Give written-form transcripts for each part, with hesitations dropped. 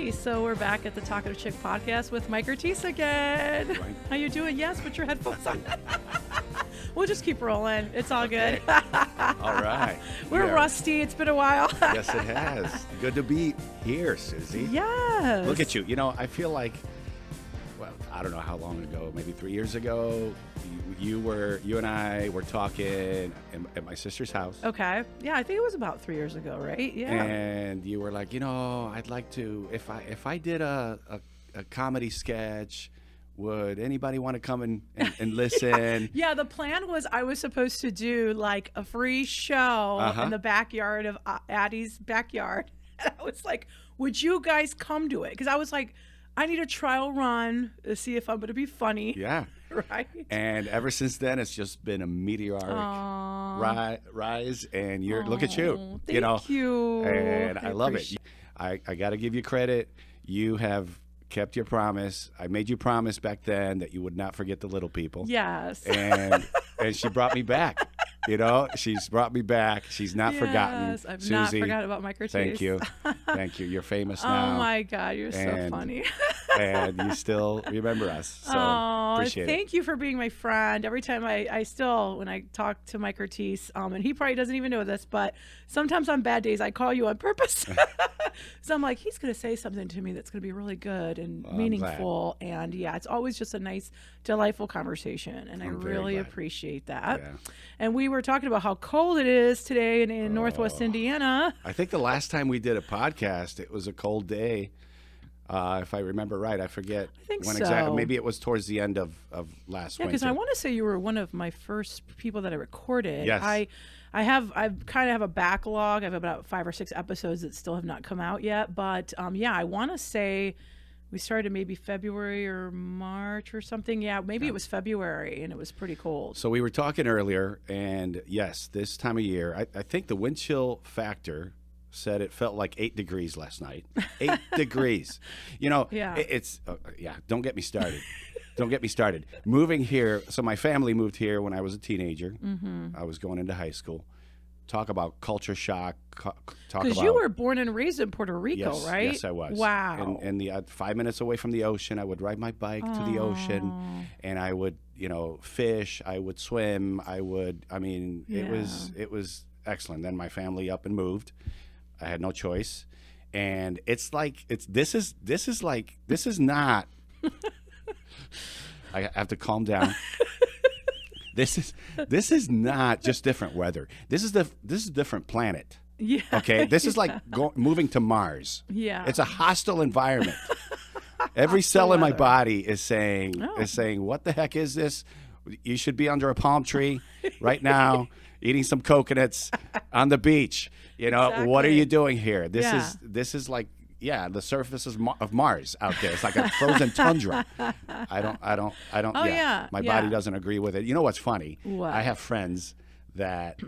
everybody. So we're back at the Talkative Chic Podcast with Mike Ortiz again. Right. How you doing? Yes, put your headphones on. We'll just keep rolling. It's all good. All right. We're Yeah. rusty. It's been a while. Yes, it has. Good to be here, Susie. Yes. Look at you. You know, I feel like, well, I don't know how long ago, maybe 3 years ago, you and I were talking at my sister's house. Okay. Yeah, I think it was about 3 years ago, right? Yeah. And you were like, I'd like to, if I did a comedy sketch, would anybody want to come and listen? Yeah, the plan was I was supposed to do like a free show in the backyard of Addie's backyard. And I was like, would you guys come to it? Because I was like, I need a trial run to see if I'm going to be funny. Yeah. Right. And ever since then, it's just been a meteoric rise. And look at you. Thank you. And I love it. I got to give you credit. You have kept your promise. I made you promise back then that you would not forget the little people. Yes. And she brought me back. She's brought me back. She's not forgotten. I've Susie, not forgotten about Mike Ortiz. Thank you. Thank you. You're famous now. Oh my God, you're so funny. And you still remember us. So appreciate it. Thank you for being my friend. Every time I still, when I talk to Mike Ortiz, and he probably doesn't even know this, but sometimes on bad days I call you on purpose. So I'm like, he's going to say something to me that's going to be really good and meaningful. And yeah, it's always just a nice, delightful conversation. And I really appreciate that. Yeah. And we were talking about how cold it is today in Northwest Indiana. I think the last time we did a podcast, it was a cold day. If I remember right, I forget when exactly. Maybe it was towards the end of last winter. Yeah, because I want to say you were one of my first people that I recorded. Yes. I kind of have a backlog. I have about 5 or 6 episodes that still have not come out yet. But yeah, I want to say we started maybe February or March or something. Yeah, maybe it was February, and it was pretty cold. So we were talking earlier, and yes, this time of year, I think the wind chill factor said it felt like 8 degrees last night. 8 degrees. Yeah. It's don't get me started. Don't get me started. Moving here, so my family moved here when I was a teenager. Mm-hmm. I was going into high school. Talk about culture shock. Because you were born and raised in Puerto Rico, yes, right? Yes, I was. Wow. And 5 minutes away from the ocean, I would ride my bike to the ocean, and I would, fish. I would swim. It was excellent. Then my family up and moved. I had no choice, and this is not. I have to calm down. This is not just different weather. This is a different planet. Yeah. Okay. This is like moving to Mars. Yeah. It's a hostile environment. Every cell in my body is saying, "What the heck is this? You should be under a palm tree right now, eating some coconuts on the beach. Exactly. What are you doing here? This is like." Yeah, the surface of Mars out there. It's like a frozen tundra. I don't. Oh, yeah. My body doesn't agree with it. You know what's funny? What? I have friends that,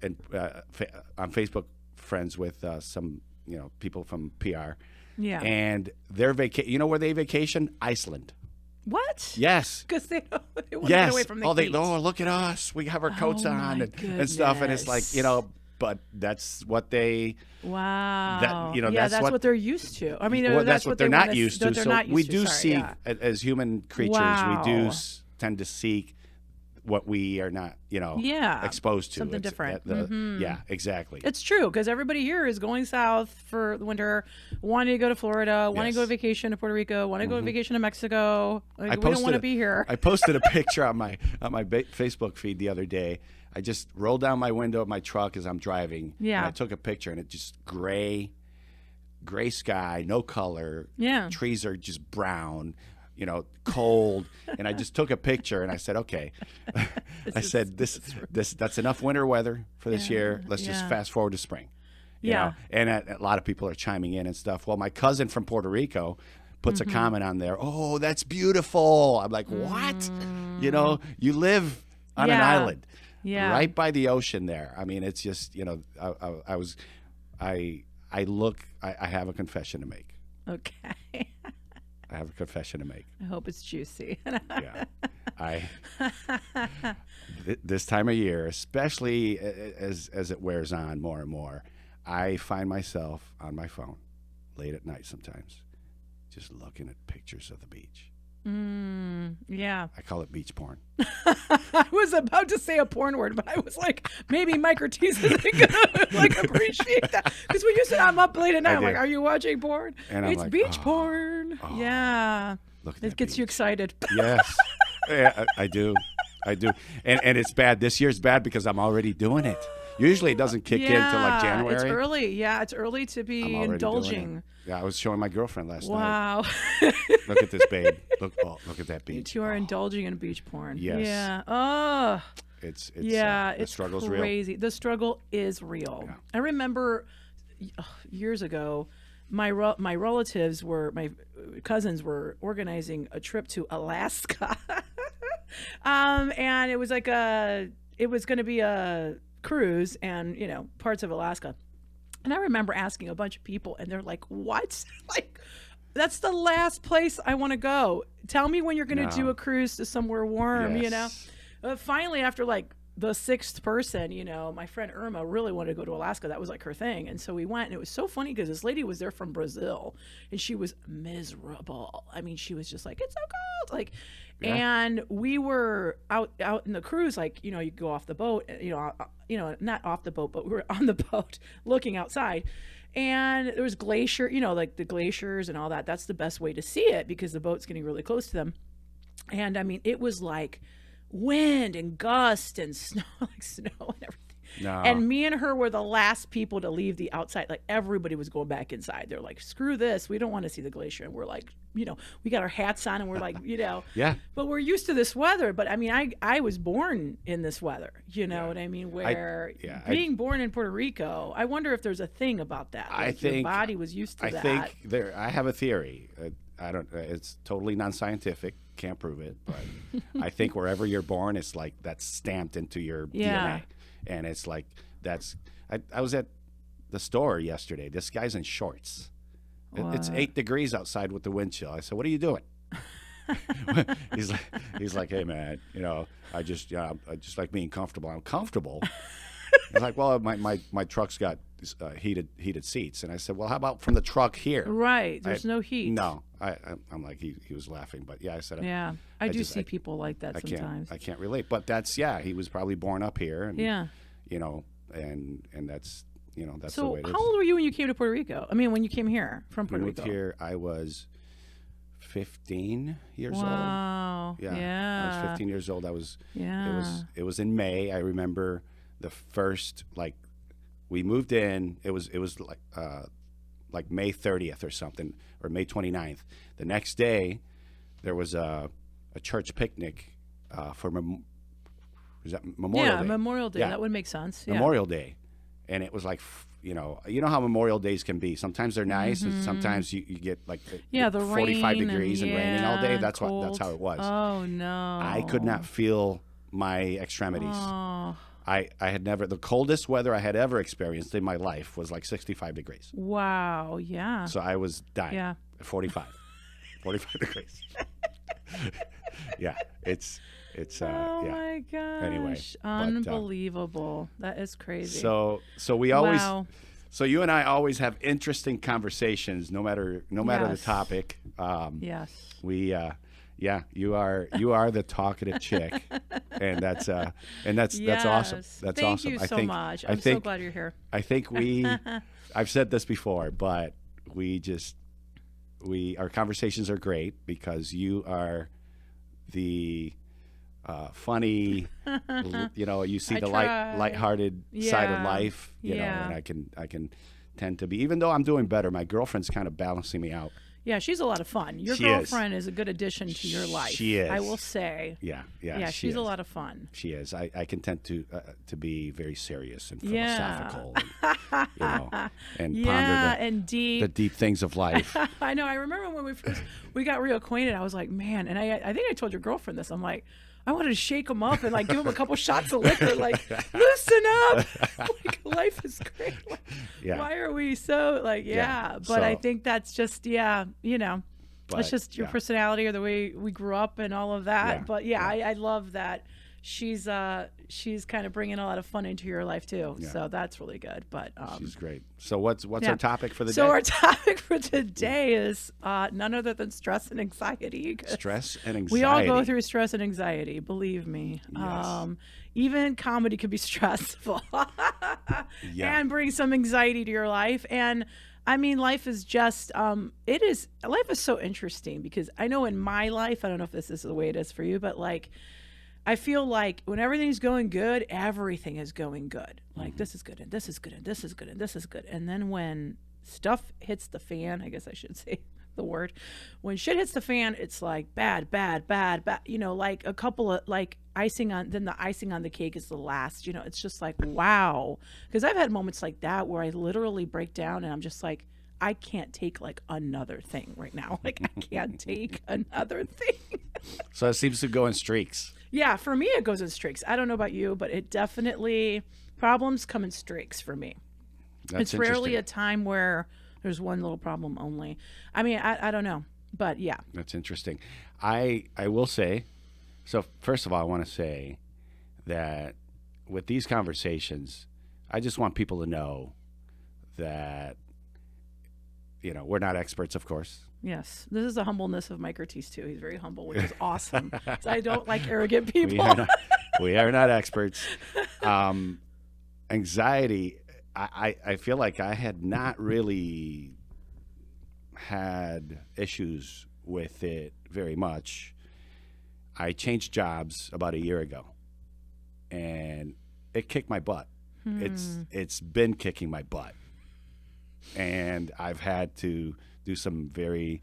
and on Facebook, friends with some people from PR. Yeah. And their You know where they vacation? Iceland. What? Yes. Because they want to get away from the heat. Look at us. We have our coats on and stuff, and it's like But that's what they. Wow. That's what they're used to. I mean, that's what they're not used to. So we do seek, yeah. as human creatures, we do tend to seek what we are not, exposed to. Something different. Yeah, exactly. It's true, because everybody here is going south for the winter, wanting to go to Florida, wanting to go to vacation to Puerto Rico, wanting to go to vacation to Mexico. We don't want to be here. I posted a picture on my Facebook feed the other day. I just rolled down my window of my truck as I'm driving. Yeah. And I took a picture, and it just gray sky, no color. Yeah. Trees are just brown, cold. And I just took a picture, and I said, okay. That's enough winter weather for this year. Let's just fast forward to spring. You know? And a lot of people are chiming in and stuff. Well, my cousin from Puerto Rico puts a comment on there. Oh, that's beautiful. I'm like, what? You live on an island. Yeah. Right by the ocean there. I mean, it's just, I have a confession to make. Okay. I have a confession to make. I hope it's juicy. Yeah. This time of year, especially as it wears on more and more, I find myself on my phone late at night sometimes. just looking at pictures of the beach. Yeah. I call it beach porn. I was about to say a porn word, but I was like, maybe Mike Ortiz isn't gonna like appreciate that. Because when you said I'm up late at night, I'm like, are you watching porn? And it's like, beach porn. Yeah. Look at it gets you excited. Yes. Yeah, I do. And it's bad. This year's bad because I'm already doing it. Usually it doesn't kick in until like January. It's early. Yeah, it's early to be indulging. Yeah, I was showing my girlfriend last night. Wow. Look at this, babe. Look at that beach. You two are indulging in beach porn. Yes. Yeah. Oh. It's the struggle's crazy. real. The struggle is real. Yeah. I remember years ago, my relatives my cousins were organizing a trip to Alaska, and it was like it was going to be a cruise, and parts of Alaska. And I remember asking a bunch of people, and they're like, "What? Like, that's the last place I want to go. Tell me when you're going to do a cruise to somewhere warm." Yes. Finally, after like the sixth person, my friend Irma really wanted to go to Alaska. That was like her thing. And so we went, and it was so funny because this lady was there from Brazil, and she was miserable. I mean, she was just like, it's so cold. Like, and we were out in the cruise, like, you go off the boat, not off the boat, but we were on the boat looking outside. And there was glacier, like the glaciers and all that. That's the best way to see it because the boat's getting really close to them. And I mean, it was like wind and gust and snow, like snow and everything. No. And me and her were the last people to leave the outside. Like everybody was going back inside. They're like, screw this. We don't want to see the glacier. And we're like, we got our hats on and we're like, Yeah. But we're used to this weather. But I mean, I was born in this weather. You know what I mean? Where being born in Puerto Rico, I wonder if there's a thing about that. Like I think your body was used to that. I have a theory. I don't. It's totally non-scientific. Can't prove it, but I think wherever you're born, it's like that's stamped into your DNA, and it's like that's. I was at the store yesterday. This guy's in shorts. It's 8 degrees outside with the wind chill. I said, "What are you doing?" he's like, "Hey man, I just like being comfortable. I'm comfortable." He's like, "Well, my truck's got heated seats," and I said, "Well, how about from the truck here?" Right. There's no heat. No, I'm like he was laughing, but yeah, I said, I do see people like that sometimes. I can't relate, but that's he was probably born up here, and and that's that's the way it is. So, how old were you when you came to Puerto Rico? I mean, when you came here from Puerto Rico? Moved here, I was 15 years old. Wow. Yeah. I was 15 years old. It was in May. I remember the first we moved in. It was like May 30th or something, or May 29th. The next day, there was a church picnic for Memorial Day. Memorial Day. Yeah. That would make sense. Memorial Day, and it was like you know how Memorial Days can be. Sometimes they're nice, and sometimes you get like the 45 degrees and raining all day. That's cold. how it was. Oh no! I could not feel my extremities. Oh. I had never, the coldest weather I had ever experienced in my life was like 65 degrees. Wow, yeah. So I was dying. Yeah. 45 degrees. Yeah, it's oh my gosh. Anyway, unbelievable. That is crazy. So we always, so you and I always have interesting conversations, no matter the topic. Yes. Yeah, you are the talkative chick, and that's awesome. That's Thank awesome. you so much. I'm so glad you're here. I think I've said this before, but our conversations are great because you are the funny, you see the lighthearted side of life, and I can tend to be, even though I'm doing better, my girlfriend's kind of balancing me out. Yeah, she's a lot of fun. Your girlfriend is a good addition to your life. She is. I will say. Yeah. She's a lot of fun. She is. I can tend to be very serious and philosophical, and ponder the deep things of life. I know. I remember when we got reacquainted. I was like, man, and I think I told your girlfriend this. I'm like, I wanted to shake him up and like give him a couple shots of liquor, like loosen up. Like life is great. Like, why are we so like But I think that's just it's just your personality or the way we grew up and all of that. But I love that she's kind of bringing a lot of fun into your life too. Yeah. So that's really good. But she's great. So what's our topic for the day? So our topic for today is none other than stress and anxiety. Stress and anxiety. We all go through stress and anxiety, believe me. Yes. Even comedy can be stressful and bring some anxiety to your life. And I mean, life is just, life is so interesting because I know in my life, I don't know if this is the way it is for you, but like, I feel like when everything's going good, everything is going good. Like this is good and this is good and this is good and this is good. And then when stuff hits the fan, I guess I should say the word, when shit hits the fan, it's like bad, you know, like a couple of like then the icing on the cake is the last, you know, it's just like, wow. Because I've had moments like that where I literally break down and I'm just like, I can't take like another thing right now. Like I can't take another thing. So it seems to go in streaks. Yeah, for me it goes in streaks. I don't know about you, but it definitely, problems come in streaks for me. It's rarely a time where there's one little problem only. I mean, I don't know, but yeah. That's interesting. I will say, so first of all, I want to say that with these conversations, I just want people to know that, you know, we're not experts, of course. Yes. This is the humbleness of Mike Ortiz, too. He's very humble, which is awesome. So I don't like arrogant people. We are not experts. Anxiety, I feel like I had not really had issues with it very much. I changed jobs about a year ago, and it kicked my butt. It's been kicking my butt. And I've had to do some very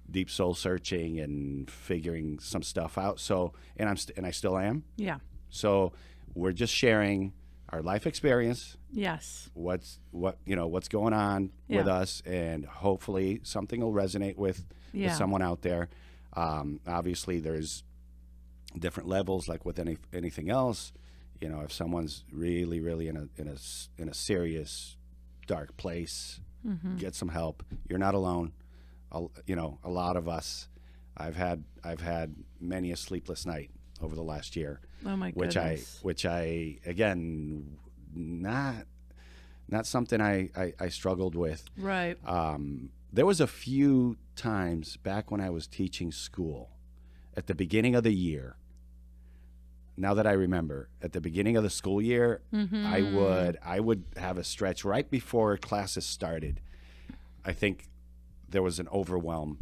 deep soul searching and figuring some stuff out. So, and I still am. Yeah. So we're just sharing our life experience. Yes. What's going on with us, and hopefully something will resonate with someone out there. Obviously, there's different levels, like with anything else. You know, if someone's really, really in a serious dark place, get some help. You're not alone. You know, a lot of us. I've had many a sleepless night over the last year. Oh my goodness. Which I again not something I struggled with. Right. There was a few times back when I was teaching school at the beginning of the year. Now that I remember, at the beginning of the school year, I would have a stretch right before classes started. I think there was an overwhelm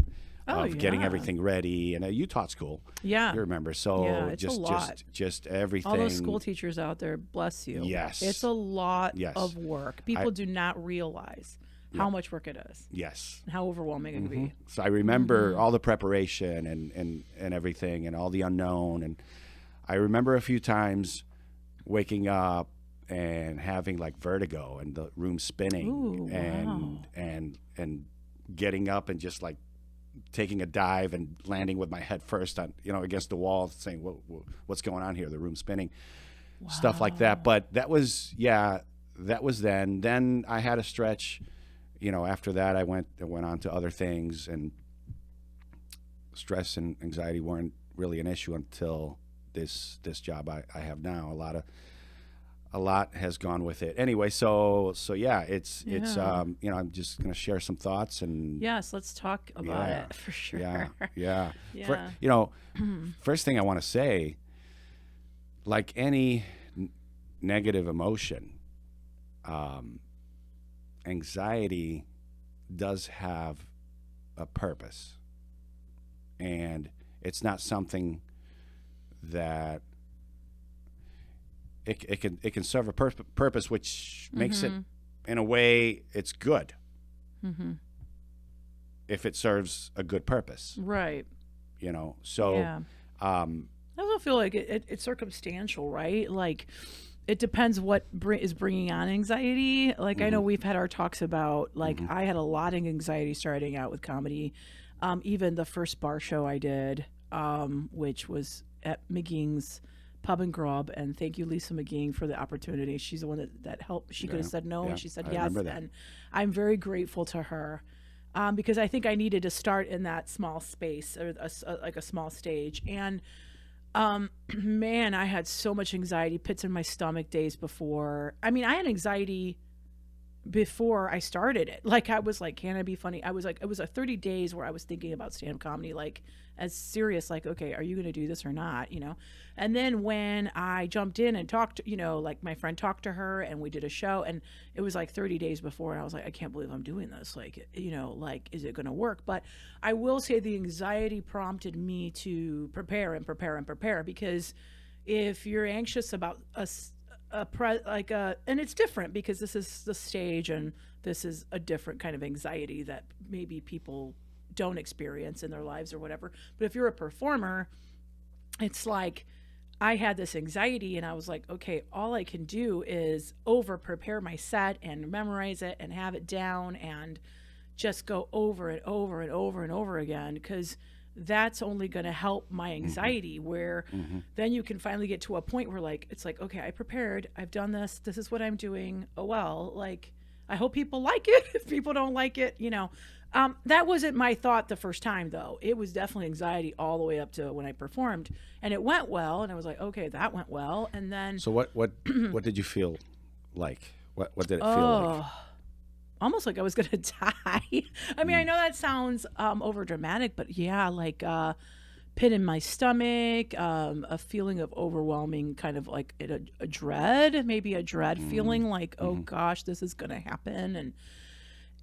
of getting everything ready, and you taught school. Yeah, you remember. So it's a lot. just everything. All those school teachers out there, bless you. Yes, it's a lot of work. People do not realize how much work it is. Yes, and how overwhelming it can be. So I remember all the preparation and everything, and all the unknown, and I remember a few times waking up and having like vertigo and the room spinning. Ooh, and getting up and just like taking a dive and landing with my head first on, you know, against the wall, saying, what's going on here? The room spinning, stuff like that. But that was then. Then I had a stretch, you know, after that I went on to other things, and stress and anxiety weren't really an issue until this job I have now. A lot has gone with it. Anyway, so yeah, it's you know, I'm just going to share some thoughts, and yes, let's talk about it for sure. Yeah. You know, first thing I want to say, like any negative emotion, anxiety does have a purpose, and it's not something that it can serve a purpose, which makes it, in a way, it's good if it serves a good purpose, right? You know, so I also feel like it's circumstantial, right? Like it depends what is bringing on anxiety. Like I know we've had our talks about, like I had a lot of anxiety starting out with comedy. Even the first bar show I did, which was at McGee's Pub and Grub, and thank you, Lisa McGee, for the opportunity. She's the one that helped. She could have said no, and she said yes, and I'm very grateful to her, because I think I needed to start in that small space, or like a small stage. And Man, I had so much anxiety, pits in my stomach days before. I mean, I had anxiety before I started it. Like, I was like, can I be funny? I was like, it was a 30 days where I was thinking about stand-up comedy, like as serious, like, okay, are you going to do this or not? And then when I jumped in and talked, like my friend talked to her and we did a show, and it was like 30 days before. And I was like, I can't believe I'm doing this. Like, like, is it going to work? But I will say the anxiety prompted me to prepare and prepare and prepare, because if you're anxious about and it's different because this is the stage and this is a different kind of anxiety that maybe people don't experience in their lives or whatever. But if you're a performer, it's like I had this anxiety and I was like, okay, all I can do is over prepare my set and memorize it and have it down and just go over and over and over and over again, because that's only going to help my anxiety, where then you can finally get to a point where like, it's like, okay, I prepared, I've done this is what I'm doing. Oh, well, like, I hope people like it. If people don't like it, that wasn't my thought the first time though. It was definitely anxiety all the way up to when I performed, and it went well. And I was like, okay, that went well. And then, so what did you feel like? What did it feel like? Almost like I was going to die. I mean, I know that sounds over dramatic, but yeah, like pit in my stomach, a feeling of overwhelming kind of like a dread, maybe a dread feeling like, oh gosh, this is going to happen.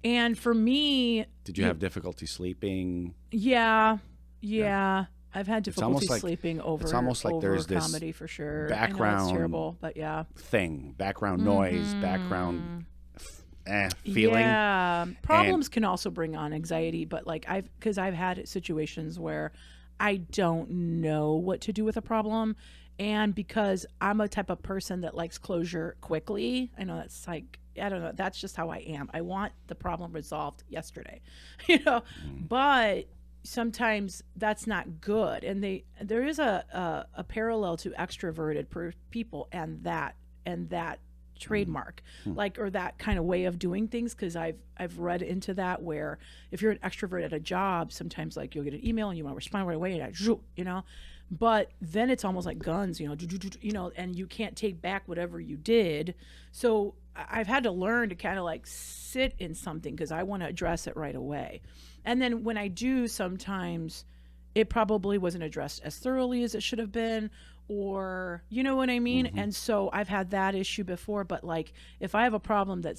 And for me, did you have difficulty sleeping? Yeah. I've had difficulty sleeping over. It's almost like there's this comedy for sure. Background, I know it's terrible, but yeah. Background noise, background feeling. Yeah, problems can also bring on anxiety, but like because I've had situations where I don't know what to do with a problem, and because I'm a type of person that likes closure quickly. I know that's like, I don't know, that's just how I am. I want the problem resolved yesterday, but sometimes that's not good. And there is a parallel to extroverted people and that trademark, like, or that kind of way of doing things, because I've read into that, where if you're an extrovert at a job, sometimes like you'll get an email and you want to respond right away, and but then it's almost like guns, and you can't take back whatever you did. So I've had to learn to kind of like sit in something because I want to address it right away. And then when I do, sometimes it probably wasn't addressed as thoroughly as it should have been, or you know what I mean? And so I've had that issue before, but like if I have a problem that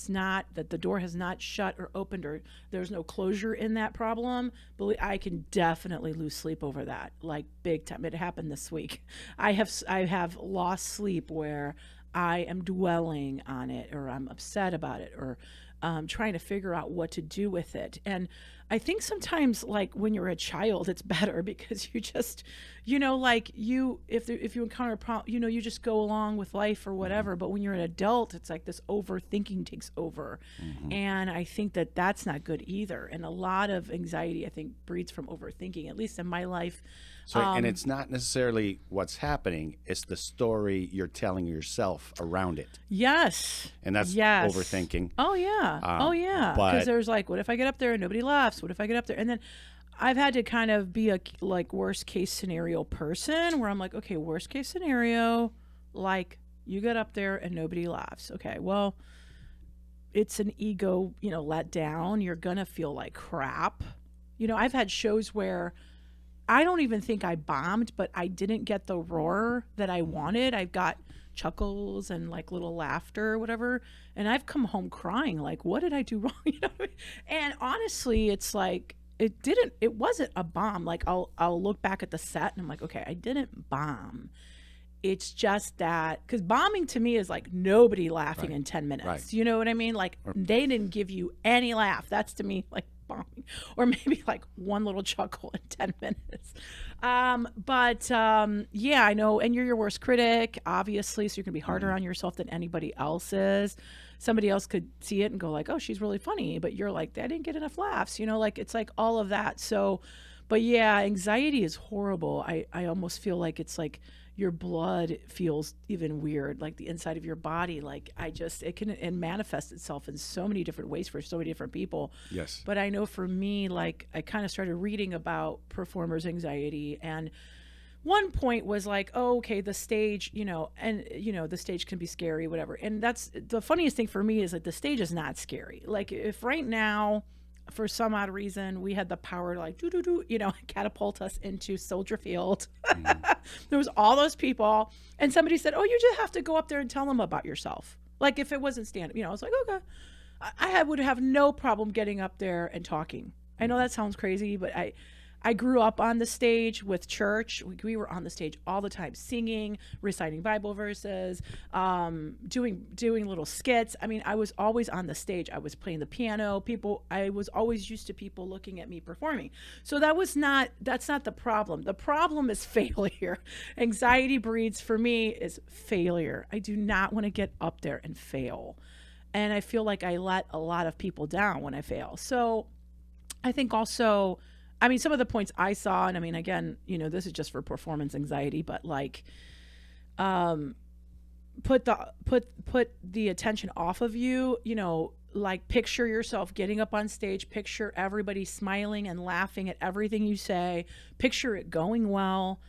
the door has not shut or opened, or there's no closure in that problem, I can definitely lose sleep over that, like big time. It happened this week. I have lost sleep where I am dwelling on it, or I'm upset about it, or trying to figure out what to do with it. And I think sometimes, like when you're a child, it's better because you just, like if you encounter a problem, you just go along with life or whatever. But when you're an adult, it's like this overthinking takes over. And I think that that's not good either. And a lot of anxiety, I think, breeds from overthinking, at least in my life. So, and it's not necessarily what's happening, it's the story you're telling yourself around it. Yes. And that's overthinking. Oh, yeah. Because there's like, what if I get up there and nobody laughs? What if I get up there? And then I've had to kind of be a like worst case scenario person, where I'm like, okay, worst case scenario, like you get up there and nobody laughs. Okay, well, it's an ego, let down. You're going to feel like crap. I've had shows where I don't even think I bombed, but I didn't get the roar that I wanted. I've got chuckles and like little laughter or whatever, and I've come home crying like, what did I do wrong? And honestly, it's like it wasn't a bomb. Like I'll look back at the set and I'm like, okay, I didn't bomb. It's just that, because bombing to me is like nobody laughing in 10 minutes. Right. You know what I mean? Like they didn't give you any laugh. That's to me like bombing, or maybe like one little chuckle in 10 minutes. Yeah, I know. And you're your worst critic, obviously. So you're going to be harder on yourself than anybody else is. Somebody else could see it and go like, oh, she's really funny. But you're like, I didn't get enough laughs. Like it's like all of that. So, but yeah, anxiety is horrible. I almost feel like it's like your blood feels even weird, like the inside of your body. Like it can manifest itself in so many different ways for so many different people. Yes. But I know for me, like I kind of started reading about performers' anxiety, and one point was like, oh, okay, the stage, and the stage can be scary, whatever. And that's the funniest thing for me is that the stage is not scary. Like if right now, for some odd reason, we had the power to like catapult us into Soldier Field. There was all those people, and somebody said, "Oh, you just have to go up there and tell them about yourself." Like if it wasn't stand-up, I was like, okay, would have no problem getting up there and talking. I know that sounds crazy, but I grew up on the stage with church. We were on the stage all the time, singing, reciting Bible verses, doing little skits. I mean, I was always on the stage. I was playing the piano. I was always used to people looking at me performing. So that's not the problem. The problem is failure. Anxiety breeds for me is failure. I do not want to get up there and fail. And I feel like I let a lot of people down when I fail. So I think also, some of the points I saw, and again, this is just for performance anxiety, but like, put the attention off of you, like picture yourself getting up on stage, picture everybody smiling and laughing at everything you say, picture it going well,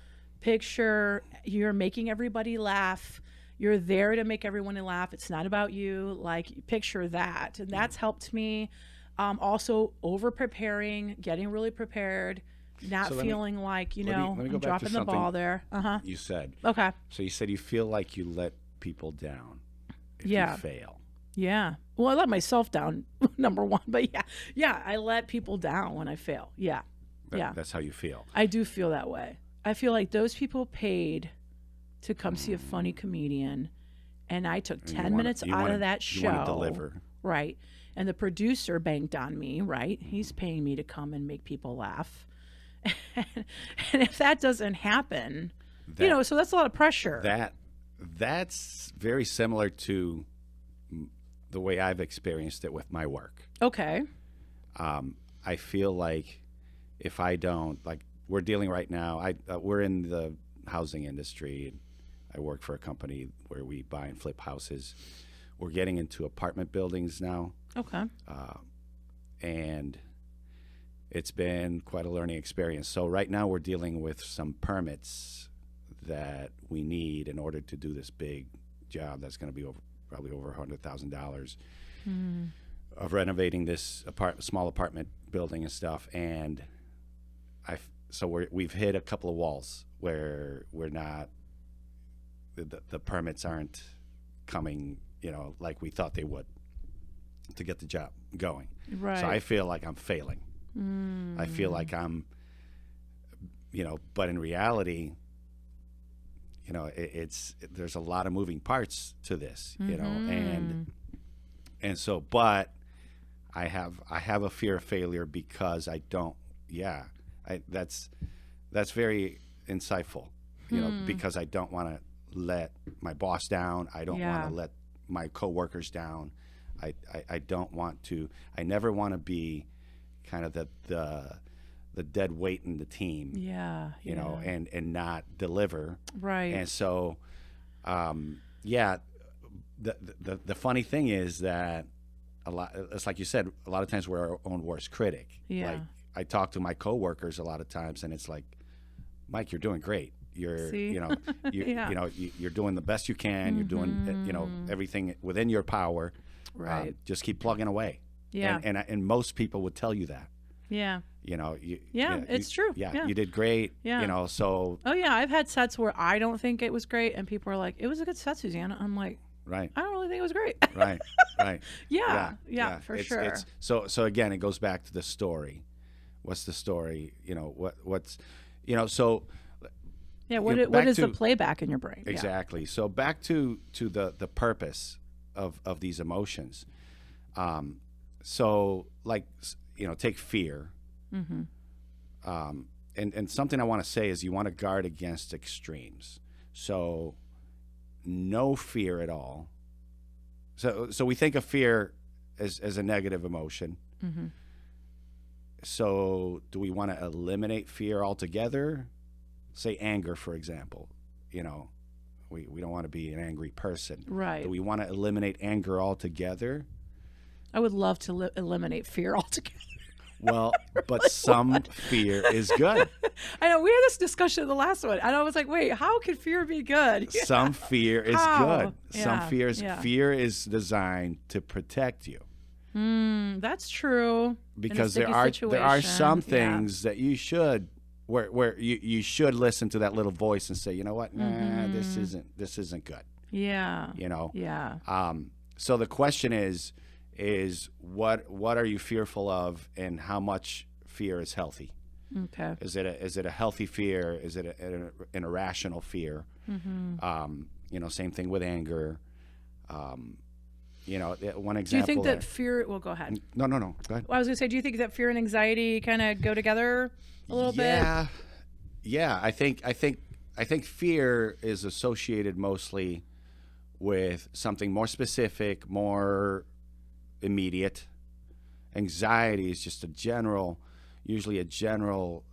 picture you're making everybody laugh. You're there to make everyone laugh. It's not about you. Like picture that. And that's helped me. Also over preparing, getting really prepared, not feeling like, I'm dropping the ball there. You said. Okay. So you said you feel like you let people down if you fail. Yeah. Well, I let myself down, number one. But yeah, I let people down when I fail. Yeah. That's how you feel. I do feel that way. I feel like those people paid to come see a funny comedian, and I took 10 minutes out of that show. You want to deliver. Right. And the producer banked on me, right? He's paying me to come and make people laugh. And if that doesn't happen, so that's a lot of pressure. That's very similar to the way I've experienced it with my work. Okay. I feel like if I don't, like we're dealing right now, we're in the housing industry. I work for a company where we buy and flip houses. We're getting into apartment buildings now. Okay. And it's been quite a learning experience. So right now we're dealing with some permits that we need in order to do this big job that's going to be probably over $100,000 of renovating this small apartment building and stuff. And we've hit a couple of walls where we're not, the permits aren't coming, like we thought they would to get the job going. Right. So I feel like I'm failing. I feel like I'm, but in reality, there's a lot of moving parts to this, and so, but I have a fear of failure because I don't, that's very insightful, because I don't want to let my boss down. I don't want to let my coworkers down. I don't want to. I never want to be kind of the dead weight in the team. And not deliver. Right. And so, the funny thing is that it's like you said, a lot of times we're our own worst critic. Yeah. Like I talk to my coworkers a lot of times, and it's like, Mike, you're doing great. You're, you're doing the best you can. You're doing, everything within your power. Right. Just keep plugging away. Yeah. And most people would tell you that. Yeah. It's true. Yeah. You did great. Yeah. So. Oh yeah, I've had sets where I don't think it was great, and people are like, "It was a good set, Susanna." I'm like, right. I don't really think it was great. Right. Yeah, for sure. So again, it goes back to the story. What's the story? What's so. Yeah. What is the playback in your brain? Exactly. Yeah. So back to the purpose of these emotions. So like, take fear. Mm-hmm. And something I want to say is you want to guard against extremes. So no fear at all. So we think of fear as a negative emotion. Mm-hmm. So do we want to eliminate fear altogether? Say anger, for example. We don't want to be an angry person. Right. Do we want to eliminate anger altogether? I would love to eliminate fear altogether. Well, but some fear is good. I know we had this discussion in the last one, and I was like, "Wait, how can fear be good?" Yeah. Some fear is good. Some fear is designed to protect you. That's true. Because there are some things that you should where you should listen to that little voice and say, you know what, this isn't good. Yeah. You know. Yeah. So the question is what are you fearful of, and how much fear is healthy? Okay. Is it a healthy fear? Is it an irrational fear? You know, same thing with anger. You know, one example. Do you think that fear? Well, go ahead. No. Go ahead. Well, I was going to say, do you think that fear and anxiety kind of go together a little bit? Yeah. I think fear is associated mostly with something more specific, more immediate. Anxiety is just usually a general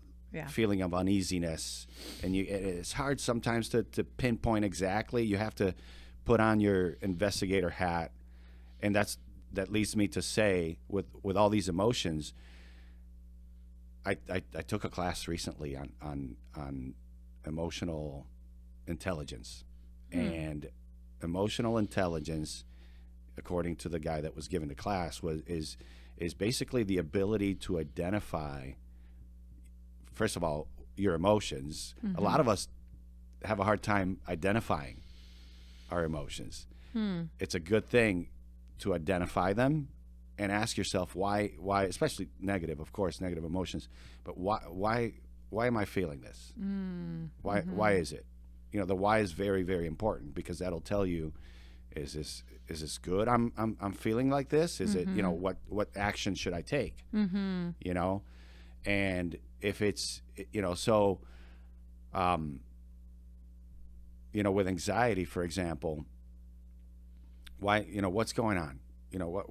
feeling of uneasiness, and it's hard sometimes to pinpoint exactly. You have to put on your investigator hat, and that leads me to say, with all these emotions, I took a class recently on emotional intelligence, and emotional intelligence, according to the guy that was giving the class, is basically the ability to identify, first of all, your emotions. A lot of us have a hard time identifying our emotions. It's a good thing to identify them and ask yourself why, especially negative emotions, but why am I feeling this? Why is it? You know, the why is very, very important, because that'll tell you, is this good? I'm feeling like this. Is it, you know, what action should I take? You know, and if it's, you know, so, you know, with anxiety, for example, why, you know, what's going on? You know,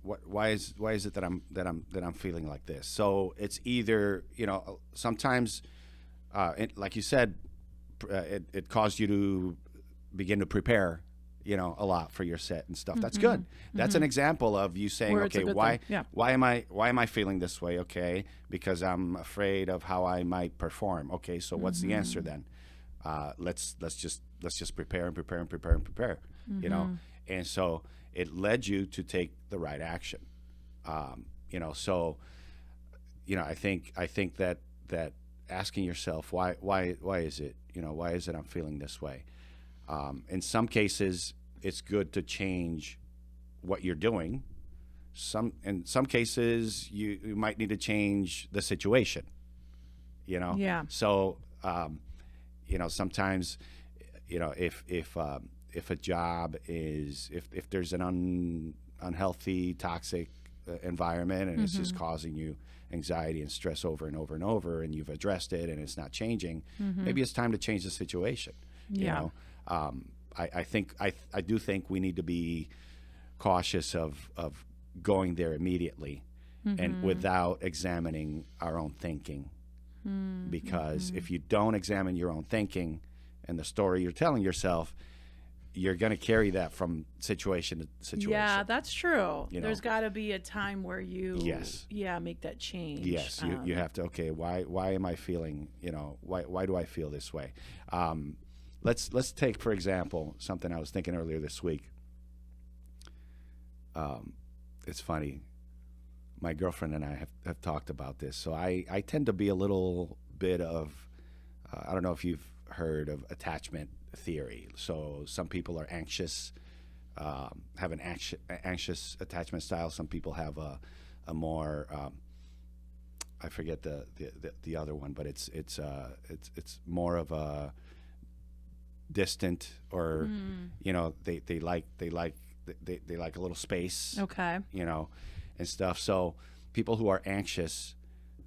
why is it that I'm feeling like this? So it's either, you know, sometimes, like you said, it caused you to begin to prepare, you know, a lot for your set and stuff. That's good. That's an example of you saying, okay, why am I feeling this way? Okay, because I'm afraid of how I might perform. Okay, so what's the answer then? Let's just prepare. You know, and so it led you to take the right action. You know, so, you know, I think that asking yourself why is it, you know, why is it I'm feeling this way? In some cases, it's good to change what you're doing. In some cases, you might need to change the situation. You know. Yeah. So, you know, sometimes, you know, if a job is, if there's an unhealthy, toxic environment, and it's just causing you anxiety and stress over and over and over, and you've addressed it and it's not changing, maybe it's time to change the situation. You know, I do think we need to be cautious of going there immediately and without examining our own thinking, because if you don't examine your own thinking and the story you're telling yourself, you're going to carry that from situation to situation. Yeah, that's true. You know? There's got to be a time where you make that change. Yes, you have to, okay, why am I feeling, you know, why do I feel this way? Let's take, for example, something I was thinking earlier this week. It's funny. My girlfriend and I have talked about this. So I tend to be a little bit of, I don't know if you've heard of attachment theory. So some people are anxious, have an anxious attachment style. Some people have a more, I forget the other one, but it's more of a distant, or you know, they like a little space. Okay. You know, and stuff. So people who are anxious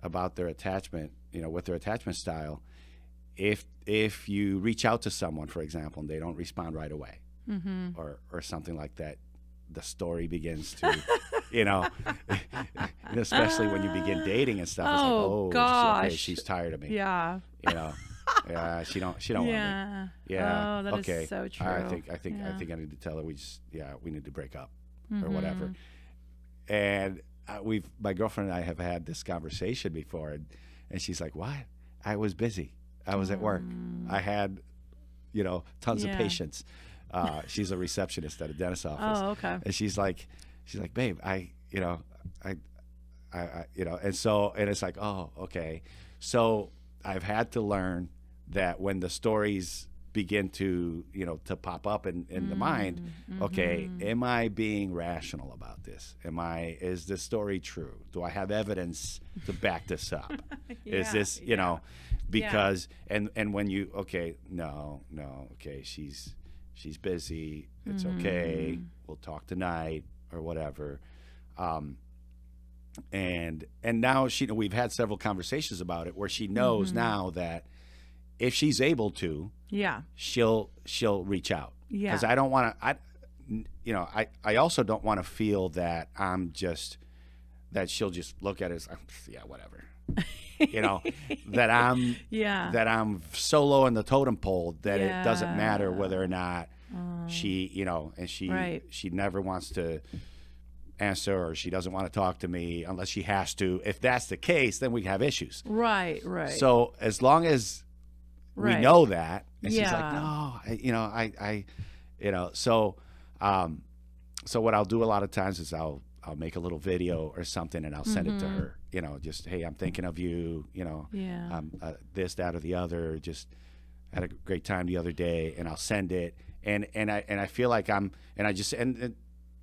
about their attachment, you know, with their attachment style, if you reach out to someone, for example, and they don't respond right away, or something like that, the story begins to, you know, especially when you begin dating and stuff. It's like, oh gosh, okay, she's tired of me. Yeah. You know, yeah, she don't want me. Yeah. Oh, that is so true. I think I need to tell her we need to break up or whatever. And my girlfriend and I have had this conversation before, and she's like, "What? I was busy. I was at work. I had, tons of patients." She's a receptionist at a dentist's office. Oh, okay. And she's like, "Babe, and it's like, oh, okay." So I've had to learn that when the stories begin to pop up in the mind, okay, am I being rational about this? Is this story true? Do I have evidence to back this up? Is this, because and when you, okay, no, okay, she's busy, it's okay, we'll talk tonight or whatever. And now we've had several conversations about it where she knows now that if she's able to, she'll reach out. Yeah. Because I don't want to, I also don't want to feel that that she'll just look at it as, yeah, whatever. That I'm so low in the totem pole that it doesn't matter whether or not she, and she never wants to answer, or she doesn't want to talk to me unless she has to. If that's the case, then we have issues. Right. So as long as we know that, and she's like, no, so what I'll do a lot of times is I'll make a little video or something, and I'll send it to her, just, hey, I'm thinking of you, this, that, or the other, just had a great time the other day, and I'll send it. And I feel like and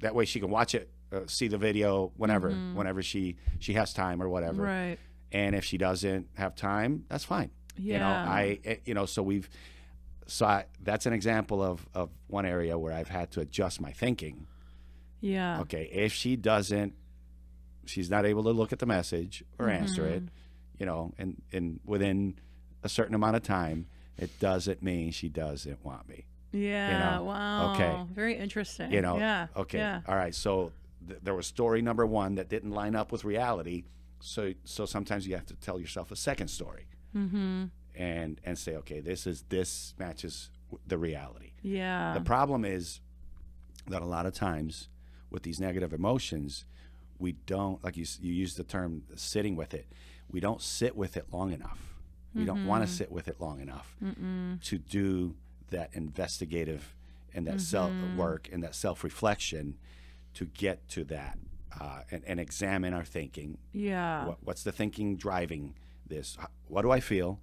that way she can watch it, see the video whenever she has time or whatever. Right. And if she doesn't have time, that's fine. Yeah. That's an example of one area where I've had to adjust my thinking. Yeah. Okay. If she's not able to look at the message or answer it, and within a certain amount of time, it doesn't mean she doesn't want me. Yeah. Wow. Okay. Very interesting. Yeah. Okay. Yeah. All right. So there was story number one that didn't line up with reality. So sometimes you have to tell yourself a second story, and say, okay, this matches the reality. Yeah. The problem is that a lot of times with these negative emotions, we don't, like you use the term sitting with it. We don't sit with it long enough. We don't want to sit with it long enough to do that investigative and that self work and that self-reflection to get to that and examine our thinking. Yeah. What's the thinking driving this? What do I feel?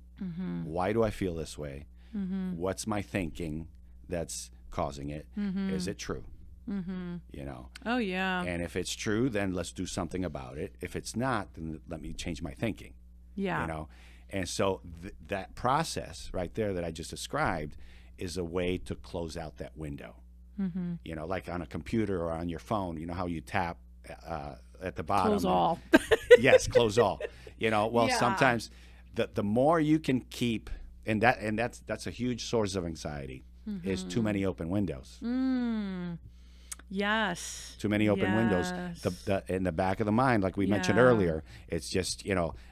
Why do I feel this way? What's my thinking that's causing it? Is it true? Oh, yeah. And if it's true, then let's do something about it. If it's not, then let me change my thinking. Yeah. And so that process right there that I just described is a way to close out that window. Like on a computer or on your phone, how you tap at the bottom. Close all. Yes, close all. Sometimes the more you can keep, and that's a huge source of anxiety, is too many open windows. Yes. Too many open windows. In the back of the mind, like we mentioned earlier, it's just,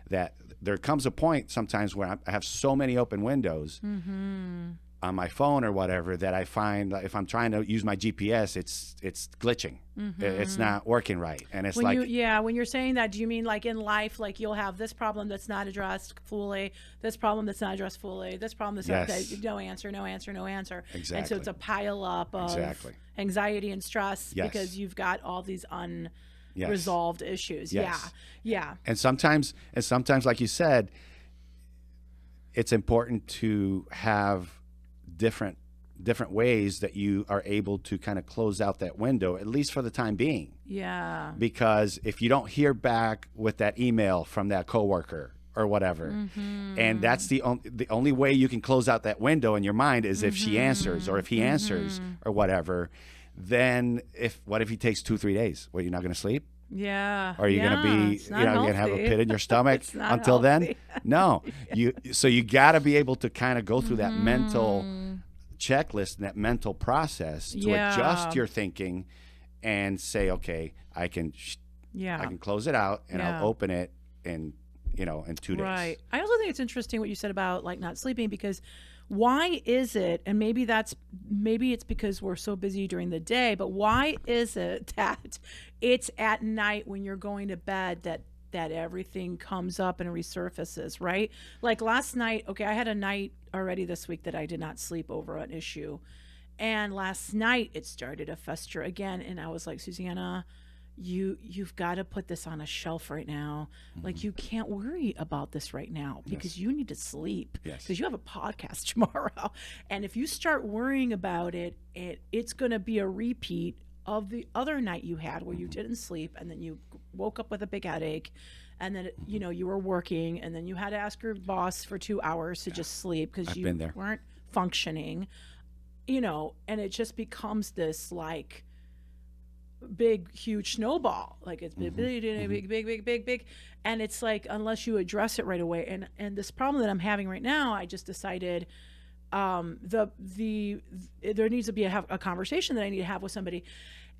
that there comes a point sometimes where I have so many open windows on my phone or whatever that I find that if I'm trying to use my GPS, it's glitching. It's not working right. And it's when you're saying that, do you mean like in life, like you'll have this problem that's not addressed fully, this problem that's not addressed fully, this problem that's not, no answer. Exactly. And so it's a pile up of anxiety and stress because you've got all these unresolved issues. Yeah. And sometimes, like you said, it's important to have different ways that you are able to kind of close out that window, at least for the time being. Yeah. Because if you don't hear back with that email from that coworker or whatever, and that's the only way you can close out that window in your mind is if she answers or if he answers or whatever, then what if he takes 2-3 days? Well, you're not going to sleep? Yeah. Are you going to be, you're going to have a pit in your stomach until then? No. So you got to be able to kind of go through that mental checklist and that mental process to adjust your thinking and say, okay, I can close it out and I'll open it in 2 days. Right. I also think it's interesting what you said about like not sleeping, because why is it, and maybe it's because we're so busy during the day, but why is it that it's at night when you're going to bed that everything comes up and resurfaces, right? Like last night, okay, I had a night already this week that I did not sleep over an issue. And last night it started to fester again. And I was like, Susanna, you've got to put this on a shelf right now. Like, you can't worry about this right now because you need to sleep, because you have a podcast tomorrow. And if you start worrying about it, it's going to be a repeat of the other night you had where you didn't sleep, and then you woke up with a big headache, and then you were working, and then you had to ask your boss for 2 hours to just sleep because you weren't functioning, and it just becomes this like big huge snowball. Like, it's big, and it's like, unless you address it right away, and this problem that I'm having right now, I just decided there needs to be a conversation that I need to have with somebody,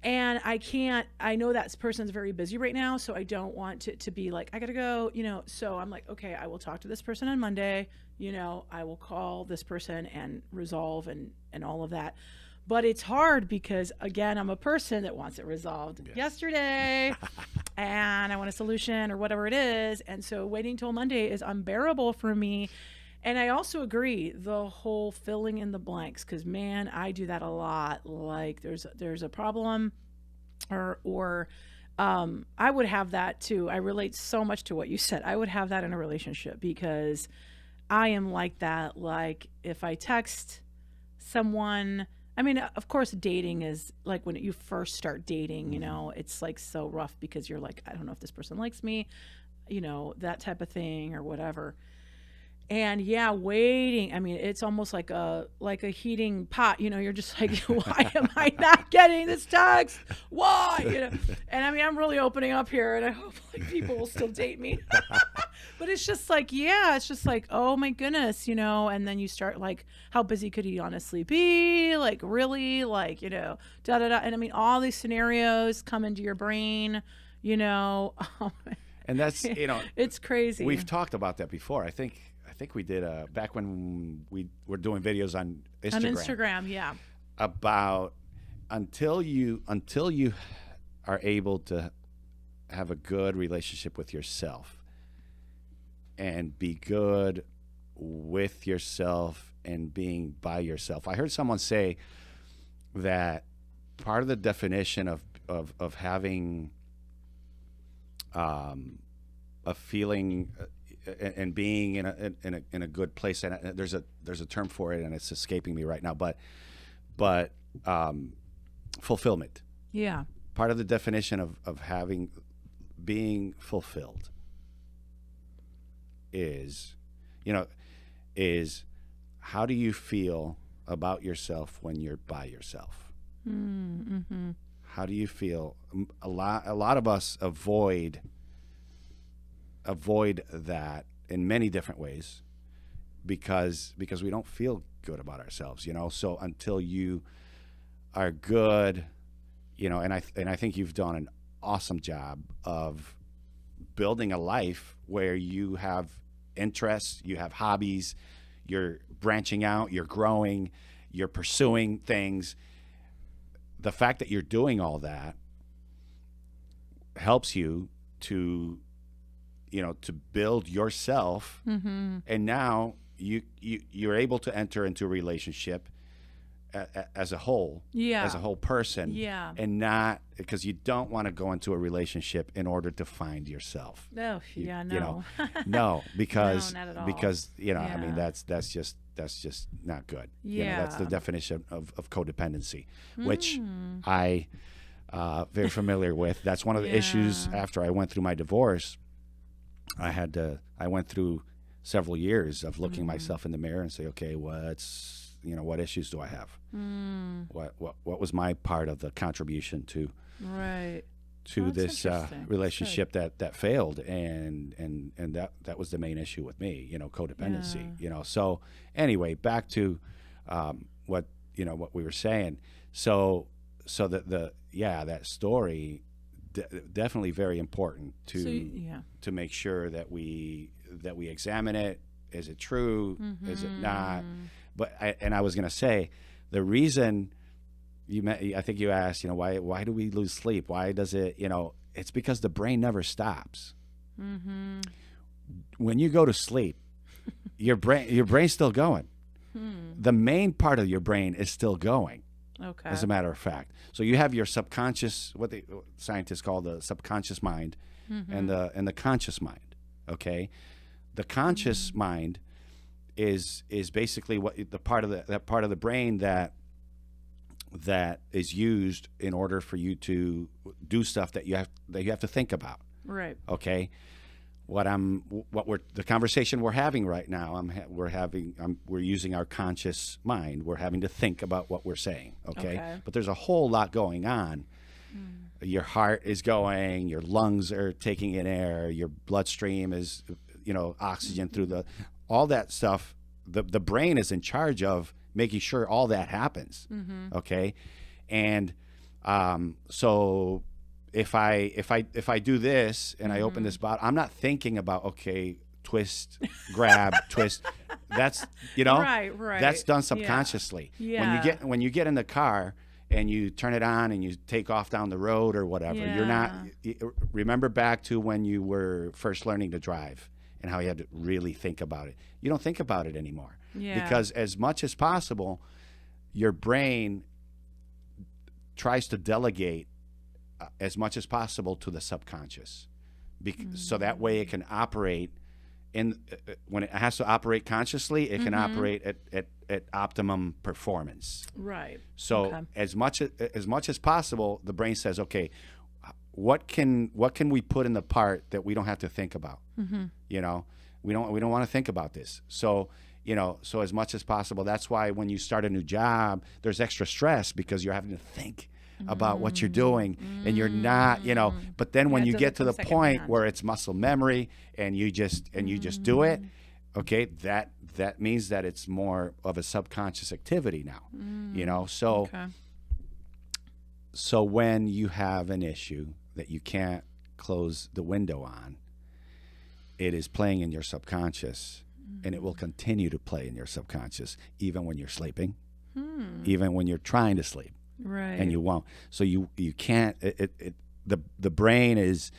and I know that person's very busy right now, so I don't want to be like, I gotta go, so I'm like, okay, I will talk to this person on Monday, I will call this person and resolve and all of that. But it's hard because, again, I'm a person that wants it resolved yesterday and I want a solution or whatever it is. And so waiting till Monday is unbearable for me. And I also agree, the whole filling in the blanks, because, man, I do that a lot. Like, there's a problem or I would have that too. I relate so much to what you said. I would have that in a relationship because I am like that. Like, if I text someone, I mean, of course, dating is like when you first start dating, it's like so rough because you're like, I don't know if this person likes me, that type of thing or whatever. And waiting. I mean, it's almost like a heating pot. You're just like, why am I not getting this text? Why? And I mean, I'm really opening up here, and I hope like people will still date me. But it's just like, it's just like, oh my goodness, And then you start like, how busy could he honestly be? Like, really, like, da da da. And I mean, all these scenarios come into your brain, And that's it's crazy. We've talked about that before. I think we did back when we were doing videos on Instagram. On Instagram, yeah. About until you are able to have a good relationship with yourself and be good with yourself and being by yourself. I heard someone say that part of the definition of having a feeling and being in a good place, and there's a term for it, and it's escaping me right now, but fulfillment. Yeah. Part of the definition of being fulfilled is how do you feel about yourself when you're by yourself? Mm-hmm. How do you feel? A lot of us avoid that in many different ways because we don't feel good about ourselves, So until you are good, and I think you've done an awesome job of building a life where you have interests, you have hobbies, you're branching out, you're growing, you're pursuing things. The fact that you're doing all that helps you to build yourself, mm-hmm. and now you're able to enter into a relationship as a whole, as a whole person, and not because you don't want to go into a relationship in order to find yourself. No, no, no, because no, not at all. Because I mean that's just not good. That's the definition of codependency, which I very familiar with. That's one of the issues after I went through my divorce. I went through several years of looking myself in the mirror and say, okay, what issues do I have? What was my part of the contribution to this relationship that failed, and that was the main issue with me, codependency. So anyway, back to what we were saying. So that story. Definitely very important to make sure that we examine it. Is it true? Mm-hmm. Is it not? I was going to say, the reason I think you asked, why do we lose sleep? Why does it, it's because the brain never stops. Mm-hmm. When you go to sleep, your brain's still going. The main part of your brain is still going. Okay. As a matter of fact. So you have your subconscious, what the scientists call the subconscious mind, and the conscious mind. Okay. The conscious mind is basically what that part of the brain that is used in order for you to do stuff that you have to think about. Right. Okay. The conversation we're having right now, we're using our conscious mind. We're having to think about what we're saying. Okay. But there's a whole lot going on. Your heart is going, your lungs are taking in air, your bloodstream is, oxygen through all that stuff. The brain is in charge of making sure all that happens. Okay. And, so if I do this and I open this bottle, I'm not thinking about, okay, twist, grab, twist. That's, right. That's done subconsciously. Yeah. When you get in the car and you turn it on and you take off down the road or whatever, you're not, remember back to when you were first learning to drive and how you had to really think about it. You don't think about it anymore. Because as much as possible, your brain tries to delegate as much as possible to the subconscious, so that way it can operate when it has to operate consciously, it can operate at optimum performance. Right. So as much as possible, the brain says, okay, what can we put in the part that we don't have to think about? We don't want to think about this. So so as much as possible. That's why when you start a new job, there's extra stress because you're having to think about what you're doing, and you're not, but then when you get to the point where it's muscle memory and you just do it, okay, that means that it's more of a subconscious activity now. So when you have an issue that you can't close the window on, it is playing in your subconscious, and it will continue to play in your subconscious even when you're sleeping, even when you're trying to sleep. Right. And you won't. So you can't. The brain is.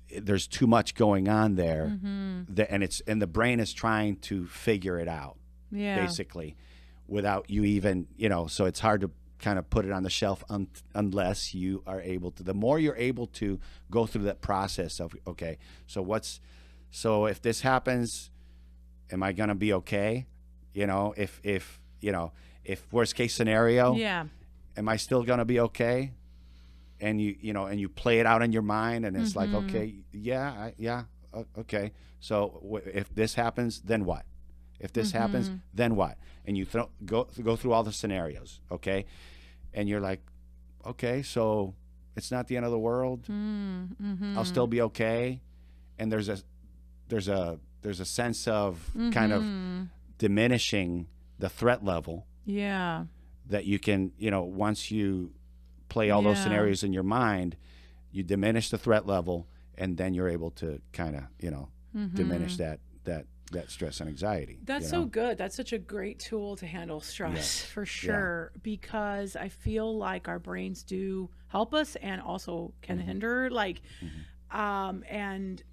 There's too much going on there, and the brain is trying to figure it out. Basically, without you even So it's hard to kind of put it on the shelf unless you are able to. The more you're able to go through that process of so if this happens, am I gonna be okay? If worst case scenario. Yeah. Am I still going to be okay? And you play it out in your mind, and it's like, okay, okay. So if this happens, then what? If this happens, then what? And you go through all the scenarios, okay? And you're like, okay, so it's not the end of the world. I'll still be okay. And there's a sense of kind of diminishing the threat level. Yeah. That you can, once you play all those scenarios in your mind, you diminish the threat level, and then you're able to kind of, diminish that stress and anxiety. That's so good. That's such a great tool to handle stress for sure, because I feel like our brains do help us and also can hinder, and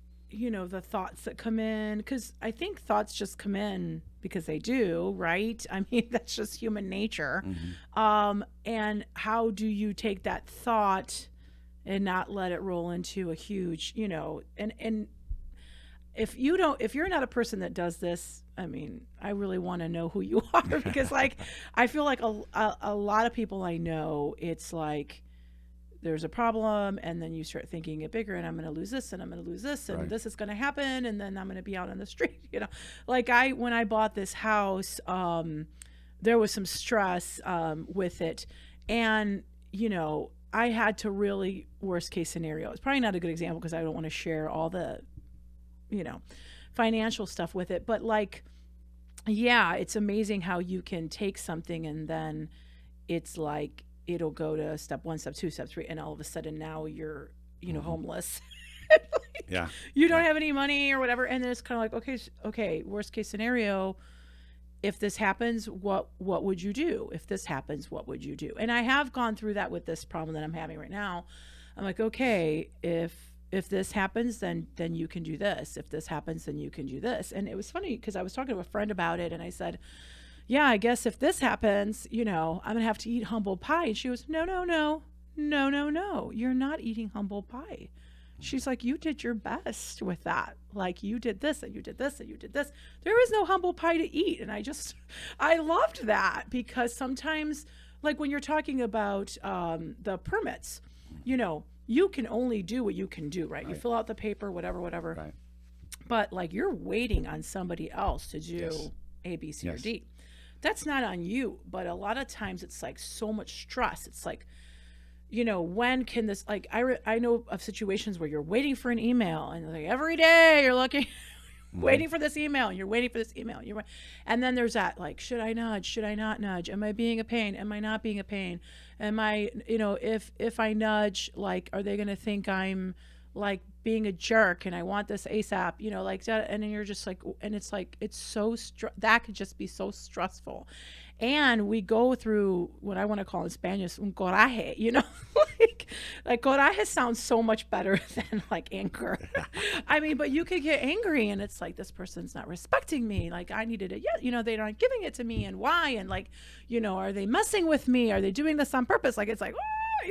the thoughts that come in, because I think thoughts just come in because they do, right? I mean, that's just human nature. And how do you take that thought and not let it roll into a huge, and if you're not a person that does this, I mean, I really want to know who you are, because I feel like a lot of people I know, it's like, there's a problem, and then you start thinking it bigger, and I'm going to lose this, and I'm going to lose this, and this is going to happen, and then I'm going to be out on the street. When I bought this house, there was some stress with it, and I had to really worst case scenario. It's probably not a good example because I don't want to share all the financial stuff with it, but it's amazing how you can take something and then it's like it'll go to step 1, step 2, step 3, and all of a sudden now you're homeless. You don't have any money or whatever, and then it's kind of like, okay, worst case scenario, if this happens, what would you do? If this happens, what would you do? And I have gone through that with this problem that I'm having right now. I'm like, okay, if this happens, then you can do this. If this happens, then you can do this. And it was funny because I was talking to a friend about it, and I said, yeah, I guess if this happens, I'm going to have to eat humble pie. And she goes, no, you're not eating humble pie. She's like, you did your best with that. Like, you did this and you did this and you did this. There is no humble pie to eat. And I loved that, because sometimes, like when you're talking about the permits, you can only do what you can do, right? You fill out the paper, whatever. Right. But like, you're waiting on somebody else to do A, B, C, or D. That's not on you. But a lot of times it's like so much stress. It's like, when can this, like, I know of situations where you're waiting for an email, and like every day you're looking, waiting for this email, and you're waiting for this email. And then there's that, like, should I nudge? Should I not nudge? Am I being a pain? Am I not being a pain? Am I, if I nudge, like, are they going to think I'm like being a jerk and I want this ASAP, like that? And then you're just like, and it's like, it's so, that could just be so stressful. And we go through what I want to call in Spanish, un coraje, like coraje sounds so much better than like anger. I mean, but you could get angry, and it's like, this person's not respecting me. Like, I needed it. Yeah. They're not giving it to me, and why? And like, are they messing with me? Are they doing this on purpose? Like, it's like,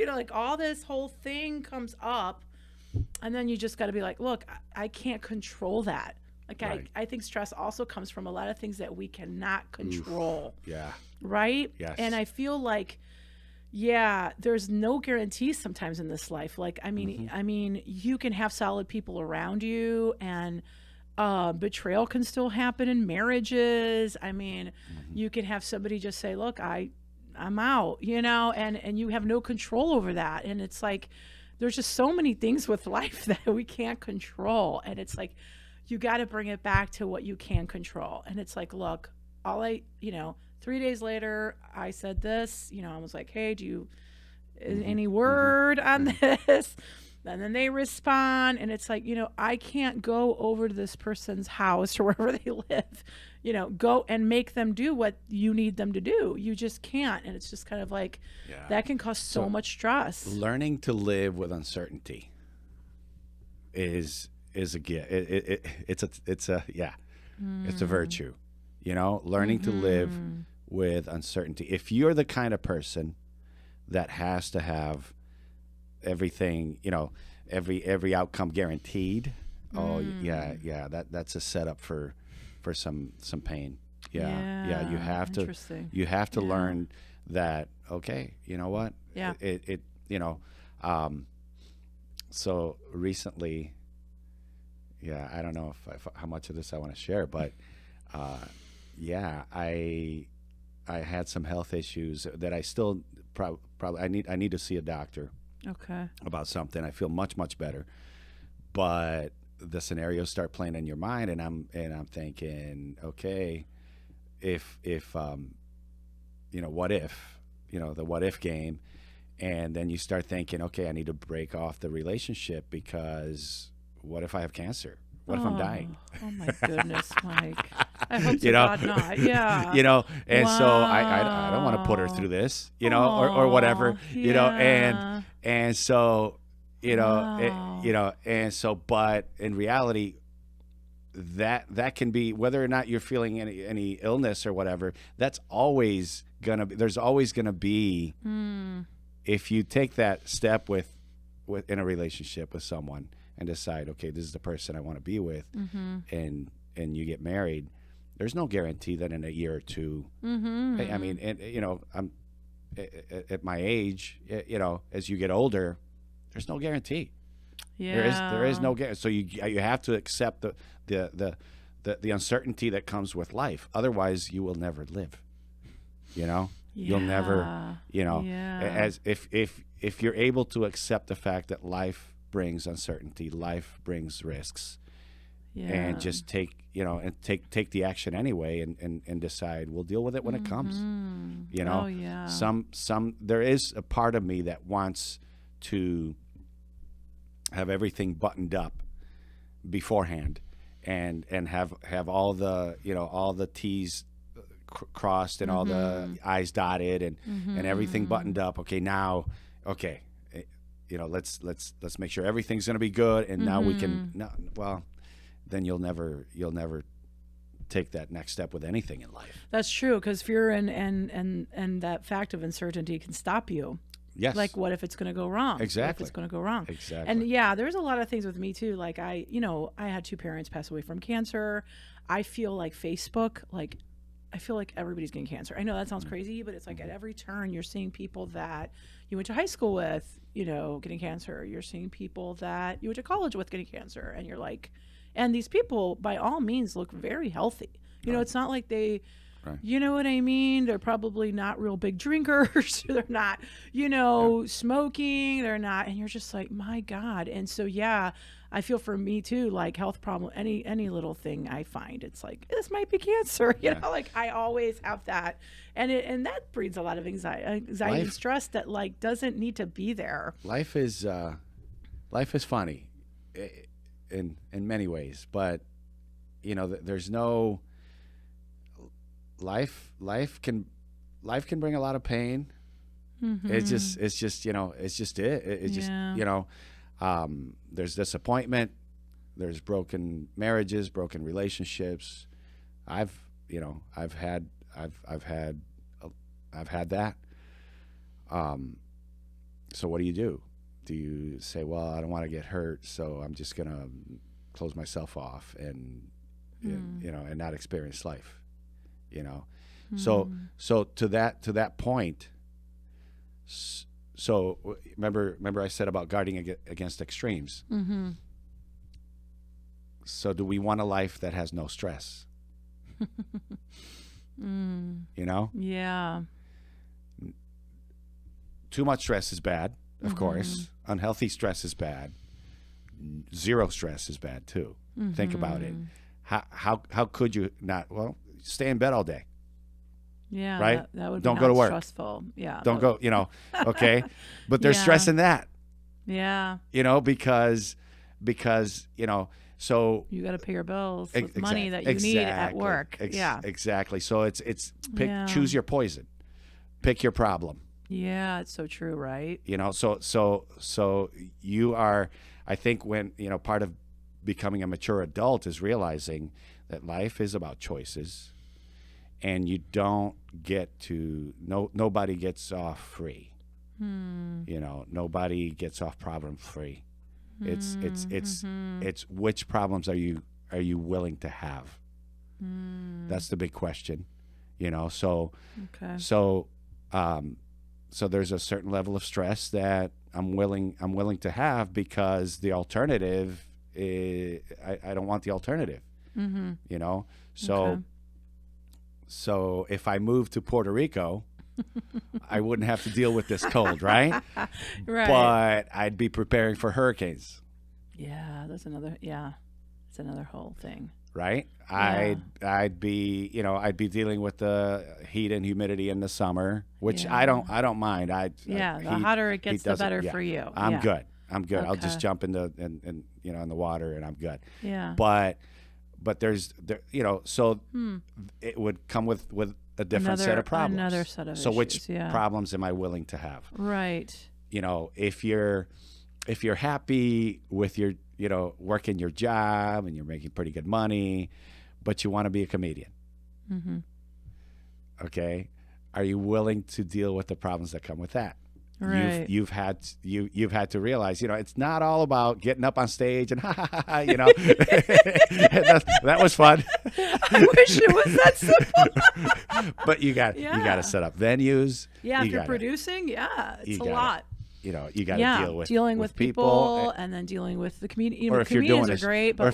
like all this whole thing comes up, and then you just got to be like, look, I can't control that. Like, right. I think stress also comes from a lot of things that we cannot control. Oof. Yeah. Right? Yes. And I feel like, there's no guarantees sometimes in this life. Like, I mean, you can have solid people around you, and betrayal can still happen in marriages. I mean, you can have somebody just say, look, I'm out, and you have no control over that. And it's like, there's just so many things with life that we can't control. And it's like, you got to bring it back to what you can control. And it's like, look, 3 days later, I said this, I was like, hey, any word on this? And then they respond, and it's like, I can't go over to this person's house or wherever they live, go and make them do what you need them to do. You just can't. And it's just kind of like, that can cause so much stress. Learning to live with uncertainty is a gift. It's a virtue, learning to live with uncertainty. If you're the kind of person that has to have everything, every outcome guaranteed, that's a setup for some pain. You have to learn that, okay, you know what? So recently, I don't know how much of this I want to share, but I had some health issues that I still probably I need to see a doctor. Okay. About something. I feel much better, but the scenarios start playing in your mind, and I'm thinking, okay, if what if, the what if game, and then you start thinking, okay, I need to break off the relationship because what if I have cancer? What if I'm dying? Oh my goodness, Mike. I hope to God not. Yeah. And so I don't want to put her through this, or whatever, and so, and so, but in reality, that can be, whether or not you're feeling any illness or whatever, there's always gonna be, if you take that step with in a relationship with someone and decide, okay, this is the person I want to be with, and you get married, there's no guarantee that in a year or two, I mean, and I'm at my age, as you get older, there's no guarantee. There is no guarantee. So you have to accept the uncertainty that comes with life. Otherwise, you will never live. You'll never, as if you're able to accept the fact that life brings uncertainty, life brings risks, and just take the action anyway, and decide we'll deal with it when it comes. There is a part of me that wants to have everything buttoned up beforehand, and have all the all the T's crossed and all the I's dotted and everything buttoned up. Okay, now, let's make sure everything's going to be good, and now we can. No, well, then you'll never take that next step with anything in life. That's true, because fear and that fact of uncertainty can stop you. Yes. Like, what if it's going to go wrong? Exactly. What if it's going to go wrong? Exactly. And yeah, there's a lot of things with me too. Like I had 2 parents pass away from cancer. I feel like Facebook, I feel like everybody's getting cancer. I know that sounds crazy, but it's like at every turn you're seeing people that you went to high school with, getting cancer. You're seeing people that you went to college with getting cancer, and you're like, and these people by all means look very healthy. It's not like they. Right. You know what I mean? They're probably not real big drinkers. They're not, smoking. They're not. And you're just like, my God. And so, yeah, I feel for me too, like health problem, any little thing I find, it's like, this might be cancer. Like I always have that. And that breeds a lot of anxiety and stress that doesn't need to be there. Life is funny in many ways, but, there's no... Life can bring a lot of pain. It's just there's disappointment, there's broken marriages, broken relationships. I've had that. So what do? Do you say, well, I don't want to get hurt, so I'm just gonna close myself off and not experience life? So to that point, so remember I said about guarding against extremes. So do we want a life that has no stress? Yeah. Too much stress is bad, of course. Unhealthy stress is bad. Zero stress is bad too. Think about it. How could you not? Well, stay in bed all day. Yeah, right. That would don't be go to work. Stressful. Yeah. Don't go. Okay, but there's stress in that. Yeah. Because so you got to pay your bills with money that you need at work. Exactly. So it's choose your poison, pick your problem. Yeah, it's so true, right? So you are. I think when part of becoming a mature adult is realizing that life is about choices, and you don't get to nobody gets off free. Nobody gets off problem free. It's which problems are you willing to have? That's the big question. So there's a certain level of stress that I'm willing to have, because the alternative is, I don't want the alternative. So if I moved to Puerto Rico, I wouldn't have to deal with this cold, right? Right. But I'd be preparing for hurricanes. Yeah, it's another whole thing. Right? Yeah. I'd be dealing with the heat and humidity in the summer, which I don't mind. The hotter it gets, the better for you. I'm good. Okay. I'll just jump in the water and I'm good. Yeah. But so it would come with a different set of problems. Another set of so issues, which problems am I willing to have? Right. If you're happy with your working your job and you're making pretty good money, but you want to be a comedian. Okay, are you willing to deal with the problems that come with that? Right. You've had to realize, it's not all about getting up on stage and that was fun. I wish it was that simple. But you got to set up venues. Yeah, if you're producing, it's a lot. You got to deal with people and then dealing with the community. Or if you're doing great, but or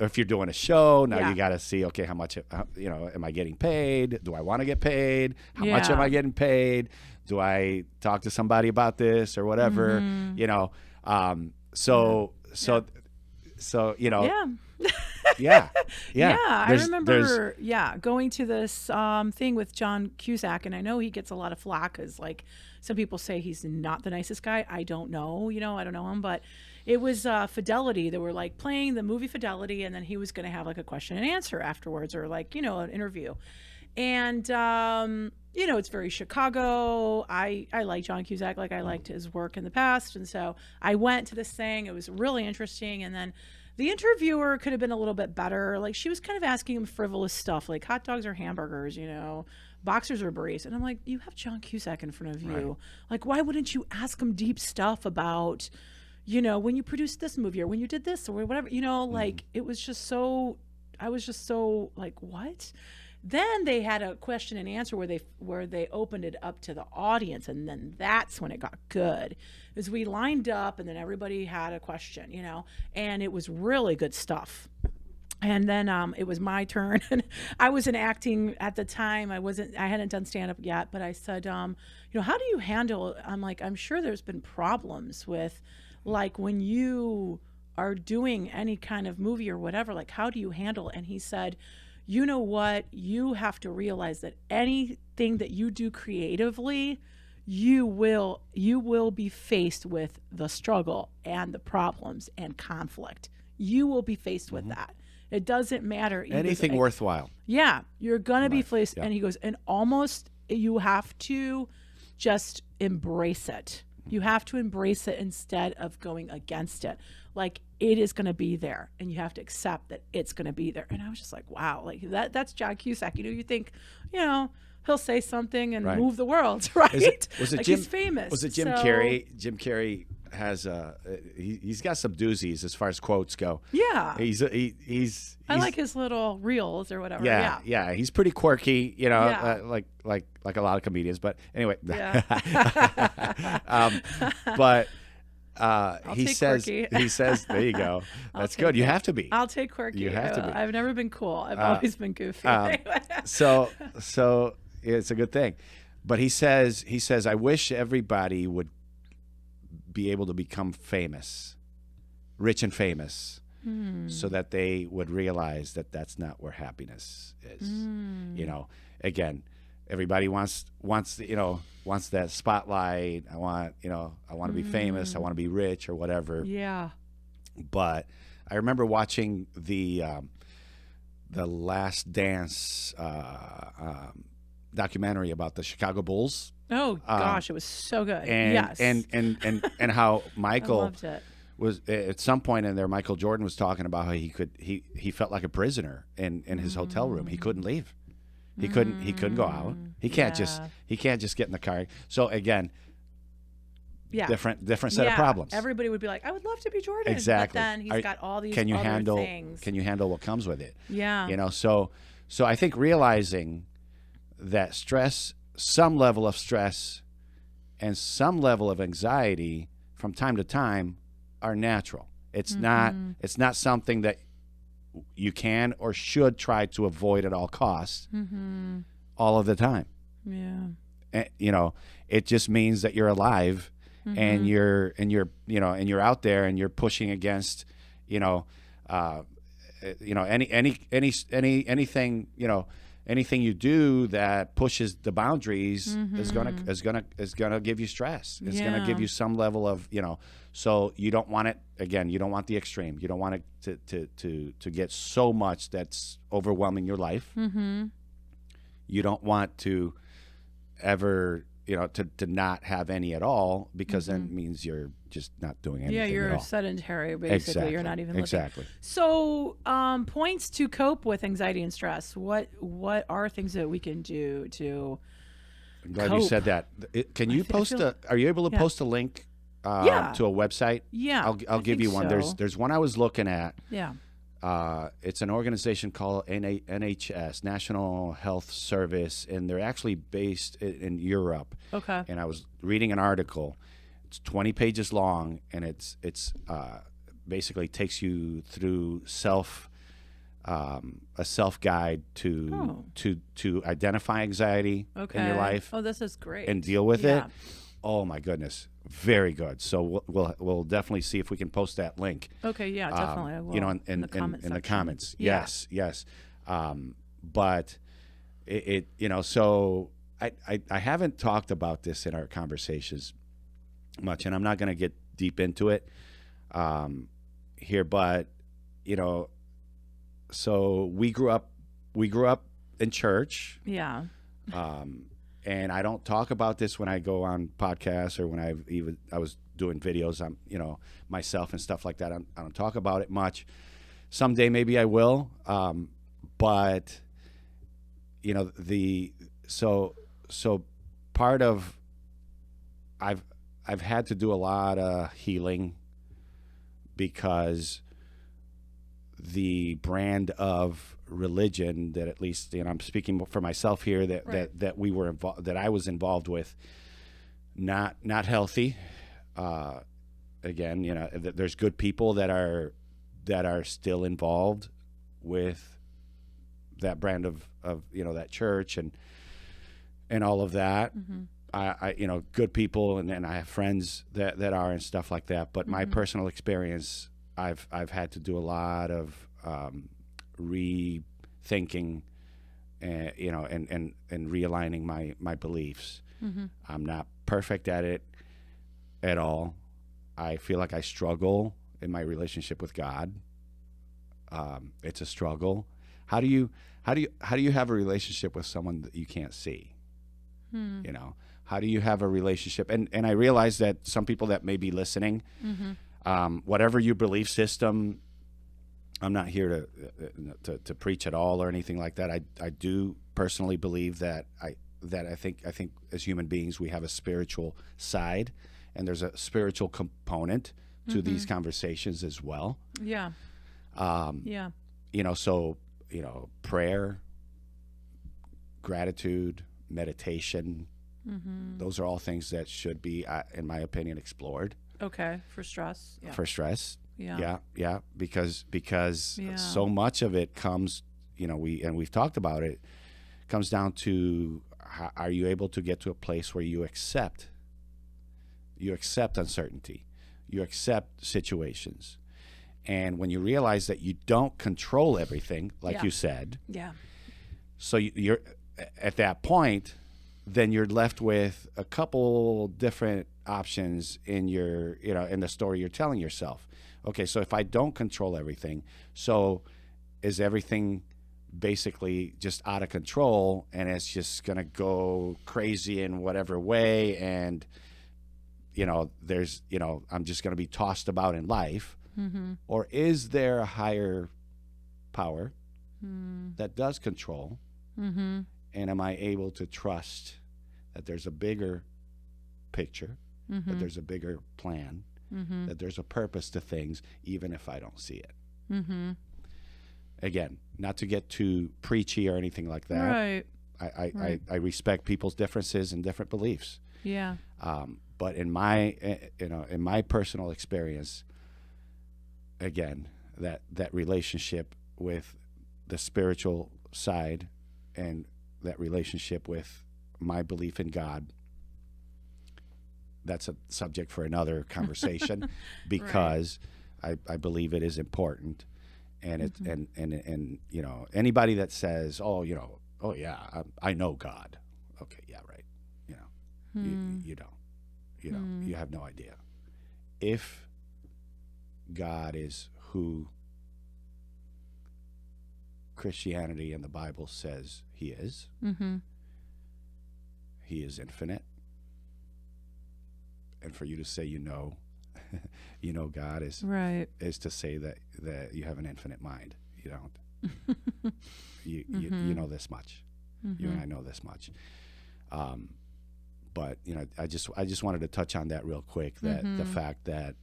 if you're doing a show, now you got to see, okay, how much am I getting paid? Do I want to get paid? How much am I getting paid? Do I talk to somebody about this or whatever? So Yeah. I remember going to this thing with John Cusack, and I know he gets a lot of flack because some people say he's not the nicest guy. I don't know, I don't know him, but it was Fidelity. They were playing the movie Fidelity, and then he was going to have a question and answer afterwards, or an interview. And, it's very Chicago. I like John Cusack, like I liked his work in the past. And so I went to this thing. It was really interesting. And then the interviewer could have been a little bit better. Like she was kind of asking him frivolous stuff, like hot dogs or hamburgers, boxers or berets. And I'm like, you have John Cusack in front of you. Right. Like, why wouldn't you ask him deep stuff about, when you produced this movie or when you did this or whatever, like it was just so, I was just so like, what? Then they had a question and answer where they opened it up to the audience, and then that's when it got good. Is we lined up, and then everybody had a question, and it was really good stuff. And then it was my turn, and I was in acting at the time. I hadn't done stand up yet, but I said, how do you handle? I'm like, I'm sure there's been problems with, like when you are doing any kind of movie or whatever, like how do you handle it? And he said, you know what? You have to realize that anything that you do creatively, you will be faced with the struggle and the problems and conflict. You will be faced with that. It doesn't matter. Anything worthwhile. Yeah, you're going to be faced. Yeah. And he goes, and almost you have to just embrace it. You have to embrace it instead of going against it. Like it is going to be there, and you have to accept that it's going to be there. And I was just like, wow, like that's John Cusack. You think, he'll say something and move the world, right? Was it like Jim? He's famous. Was it Jim Carrey? Jim Carrey has he's got some doozies as far as quotes go. Yeah, he's I like his little reels or whatever. Yeah. He's pretty quirky, like a lot of comedians. But anyway, but. He says, there you go. That's good. You have to be. I'll take quirky. You have to be. I've never been cool. I've always been goofy. So it's a good thing. But he says, I wish everybody would be able to become famous, rich and famous, so that they would realize that that's not where happiness is. Again, everybody wants that spotlight. I want to be famous. I want to be rich or whatever. Yeah. But I remember watching the Last Dance documentary about the Chicago Bulls. Oh gosh, it was so good. And, yes. And how Michael I loved it. Was at some point in there, Michael Jordan was talking about how he felt like a prisoner in his hotel room. He couldn't leave. He couldn't go out. He can't just get in the car. So again, different set of problems. Everybody would be like, I would love to be Jordan. Exactly. But then he's got all these can you other handle things. Can you handle what comes with it? Yeah. So I think realizing that some level of stress and some level of anxiety from time to time are natural. It's not something that you can or should try to avoid at all costs all of the time. Yeah. And, it just means that you're alive and you're out there and you're pushing against, anything you do that pushes the boundaries is gonna give you stress. It's gonna give you some level of, so you don't want it. Again, you don't want the extreme. You don't want it to get so much that's overwhelming your life. You don't want to ever, to not have any at all, because then it means you're just not doing anything. Yeah, you're at all. sedentary, basically. Exactly. You're not even looking. Exactly. So, points to cope with anxiety and stress. What are things that we can do to I'm glad cope? you said that. Can you are you able to post a link to a website? Yeah. I'll give you one. So. There's one I was looking at. Yeah. It's an organization called NHS, National Health Service, and they're actually based in Europe. Okay. And I was reading an article. It's 20 pages long, and it's basically takes you through a self guide to identify anxiety in your life. Oh, this is great. And deal with it. Oh my goodness, very good. So we'll definitely see if we can post that link. Okay, yeah, definitely. I will. In the comments. Yeah. Yes. But it so I haven't talked about this in our conversations much, and I'm not going to get deep into it here, but so we grew up in church. Yeah. And I don't talk about this when I go on podcasts or when I was doing videos on, myself and stuff like that. I don't talk about it much. Someday maybe I will. But so part of I've had to do a lot of healing because the brand of religion that, at least, I'm speaking for myself here, that we were involved, that I was involved with, not healthy. Again, there's good people that are still involved with that brand of that church and all of that. Mm-hmm. I good people, and I have friends that are and stuff like that. But my personal experience, I've had to do a lot of rethinking, and realigning my beliefs. Mm-hmm. I'm not perfect at it at all. I feel like I struggle in my relationship with God. It's a struggle. How do you have a relationship with someone that you can't see? How do you have a relationship? And I realize that some people that may be listening, whatever your belief system, I'm not here to preach at all or anything like that. I do personally believe that I think as human beings we have a spiritual side, and there's a spiritual component to these conversations as well. Yeah. So prayer, gratitude, meditation, those are all things that should be, in my opinion, explored. Okay. For stress. Yeah. For stress. Yeah. Yeah. Because so much of it comes, we've talked about it, comes down to are you able to get to a place where you accept uncertainty, you accept situations. And when you realize that you don't control everything, like you said, so you're at that point, then you're left with a couple different options in your, in the story you're telling yourself. Okay, so if I don't control everything, so is everything basically just out of control and it's just going to go crazy in whatever way, and there's I'm just going to be tossed about in life? Or is there a higher power that does control? And am I able to trust that there's a bigger picture, that there's a bigger plan, that there's a purpose to things, even if I don't see it? Again, not to get too preachy or anything like that. Right. I respect people's differences and different beliefs. Yeah. But in my personal experience, again, that relationship with the spiritual side and that relationship with my belief in God, that's a subject for another conversation because I believe it is important. And it and anybody that says, oh yeah, I know God. Okay, yeah, right. You don't. You have no idea. If God is who Christianity and the Bible says he is, he is infinite. And for you to say God is to say that you have an infinite mind. You don't. You know this much. You and I know this much. But I just wanted to touch on that real quick. That the fact that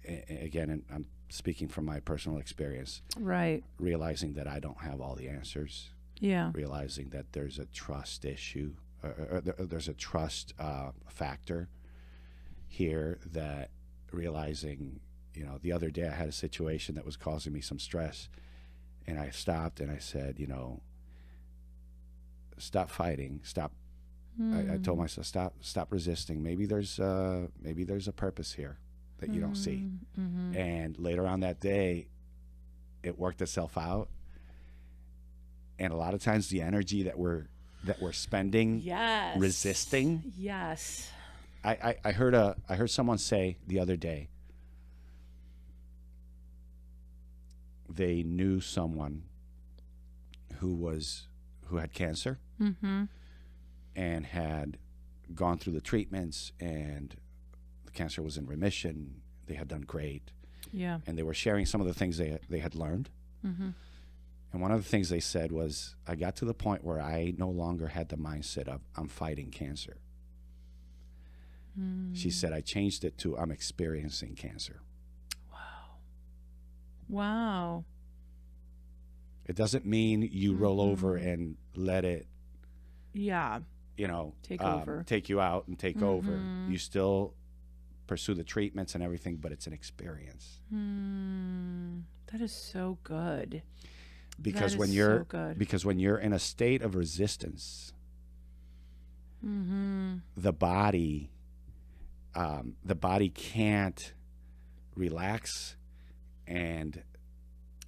again, and I'm speaking from my personal experience. Right. Realizing that I don't have all the answers. Yeah. Realizing that there's a trust issue. There's a trust factor here, that realizing, the other day I had a situation that was causing me some stress, and I stopped and I said, stop fighting, stop. I told myself, stop resisting. Maybe there's a purpose here that you don't see. And later on that day, it worked itself out. And a lot of times the energy that we're spending resisting. Yes. I heard someone say the other day, they knew someone who had cancer Mm-hmm. and had gone through the treatments, and the cancer was in remission. They had done great. Yeah. And they were sharing some of the things they had learned. Mm-hmm. And one of the things they said was, I got to the point where I no longer had the mindset of I'm fighting cancer. She said, I changed it to I'm experiencing cancer. Wow. It doesn't mean you roll over and let it, Yeah. take over. take you out and take over. You still pursue the treatments and everything, but it's an experience. That is so good. Because That when is you're so good. because when you're in a state of resistance, the body can't relax and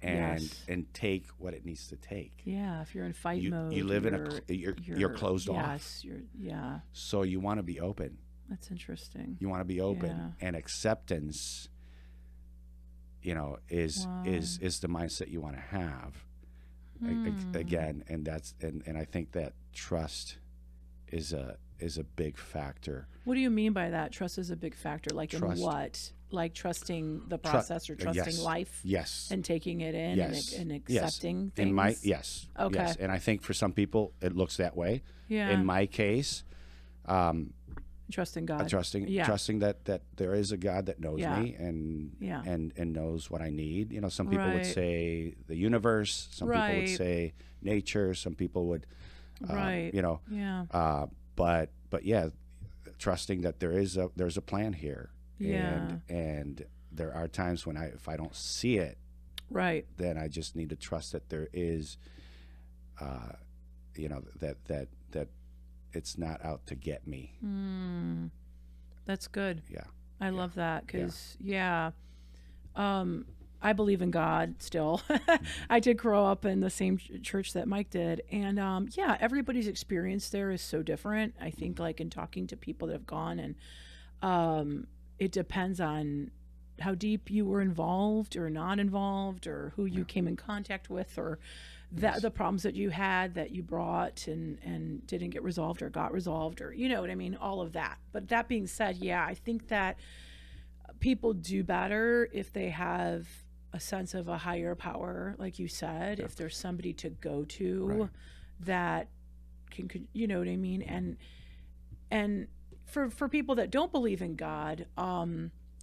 Yes. take what it needs to take. Yeah, if you're in fight You mode, live you're closed off. Yeah, So you want to be open. that's interesting. You want to be open, Yeah. and acceptance, is Wow. is the mindset you want to have. Again, and I think that trust is a big factor. What do you mean by that? Trust is a big factor. Like Trust. in what? Like trusting the process or trusting Yes. life Yes. and taking it in Yes. and Yes. accepting things? Yes. Okay. Yes. And I think for some people it looks that way. Yeah. In my case, Trusting God. trusting that there is a God that knows Yeah. me and Yeah. and knows what I need. Some people would Right. say the universe. Some people Right. would say nature. Some people would, Right. Yeah. But yeah, trusting that there's a plan here. Yeah. And there are times when if I don't see it, Right. then I just need to trust that there is, that it's not out to get me. That's good. Yeah. I love that because, I believe in God still. I did grow up in the same church that Mike did. And everybody's experience there is so different. I think like in talking to people that have gone and it depends on how deep you were involved or not involved or who you came in contact with or the problems that you had that you brought and didn't get resolved or got resolved or, you know what I mean? All of that. But that being said, I think that people do better if they have a sense of a higher power, like you said, if there's somebody to go to that can, you know what I mean? And for people that don't believe in God,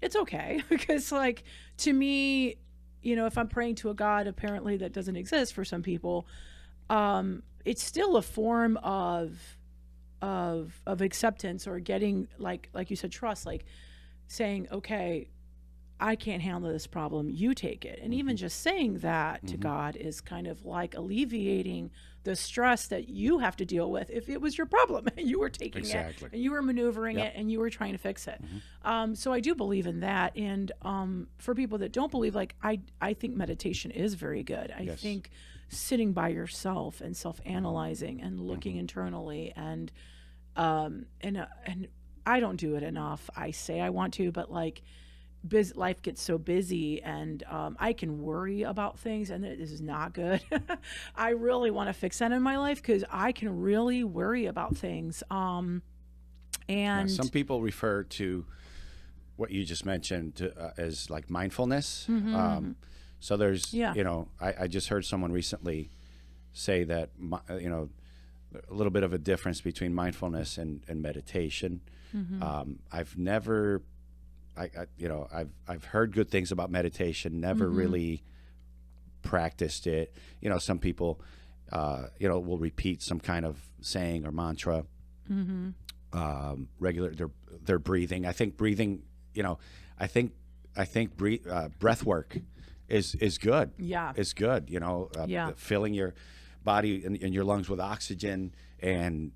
it's okay because like to me, if I'm praying to a God apparently that doesn't exist for some people, it's still a form of acceptance or getting like you said, trust, like saying, okay, I can't handle this problem, you take it. And even just saying that to God is kind of like alleviating the stress that you have to deal with if it was your problem and you were taking it and you were maneuvering it and you were trying to fix it. So I do believe in that. And for people that don't believe, like I think meditation is very good. I think sitting by yourself and self-analyzing and looking internally and I don't do it enough. I say I want to, but like life gets so busy and I can worry about things and this is not good. I really want to fix that in my life because I can really worry about things. And some people refer to what you just mentioned as like mindfulness. So there's, I just heard someone recently say that, a little bit of a difference between mindfulness and meditation. I've never, I've heard good things about meditation, never really practiced it. Some people, will repeat some kind of saying or mantra, regular, their breathing. I think breathing, breath work is good. Yeah. It's good, filling your body and your lungs with oxygen and,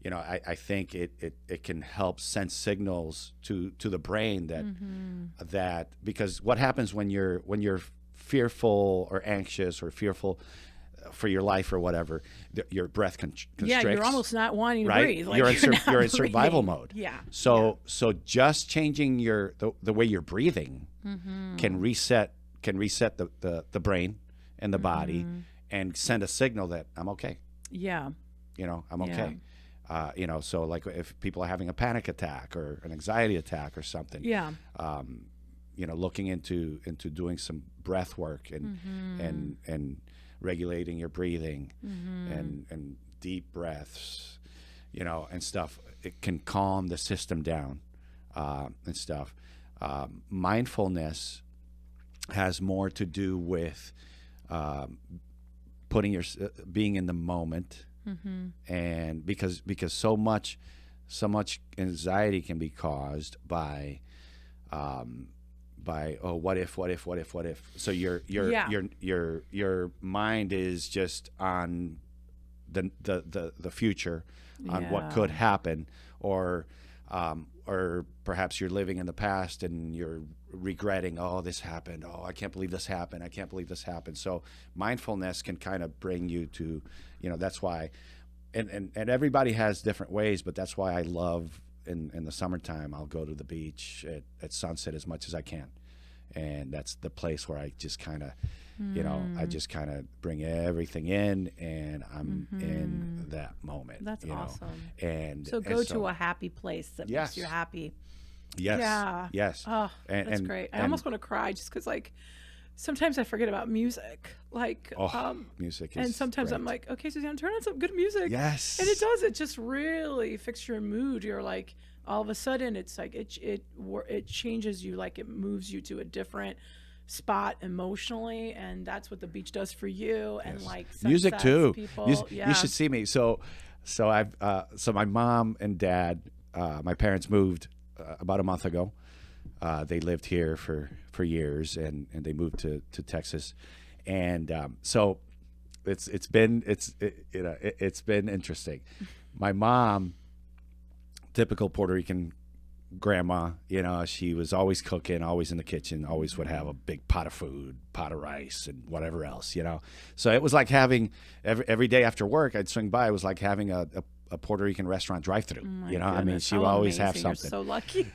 I think it can help send signals to the brain that because what happens when you're fearful or anxious or fearful for your life or whatever, your breath constricts. Yeah, you're almost not wanting to right? breathe. Like you're in survival mode. Yeah. So just changing the way you're breathing can reset the brain and the body and send a signal that I'm okay. Yeah. I'm okay. So like if people are having a panic attack or an anxiety attack or something, looking into doing some breath work and regulating your breathing and deep breaths, and stuff. It can calm the system down and stuff. Mindfulness has more to do with being in the moment, and because so much anxiety can be caused by what if. So your mind is just on the future, on what could happen, or perhaps you're living in the past and you're regretting, oh, this happened, oh, I can't believe this happened. So mindfulness can kind of bring you to, that's why, and everybody has different ways, but that's why I love in the summertime, I'll go to the beach at sunset as much as I can. And that's the place where I just kind of, I just kind of bring everything in, and I'm in that moment. That's awesome. And so to a happy place that makes you happy. Yes. Yeah. Yes. Oh, that's great. I almost want to cry just because, like, sometimes I forget about music. Like, music is and sometimes great. I'm like, okay, Suzanne, turn on some good music. Yes. And it does. It just really fixes your mood. You're like, all of a sudden, it's like it changes you. Like, it moves you to a different spot emotionally, and that's what the beach does for you. And like music too. People, you should see me. So my mom and dad, my parents moved about a month ago. They lived here for years, and they moved to Texas, and so it's been interesting. My mom, typical Puerto Rican grandma, she was always cooking, always in the kitchen, always would have a big pot of food, pot of rice, and whatever else, So it was like having every day after work, I'd swing by. It was like having a Puerto Rican restaurant drive-through. I mean, she would always have something. You're so lucky.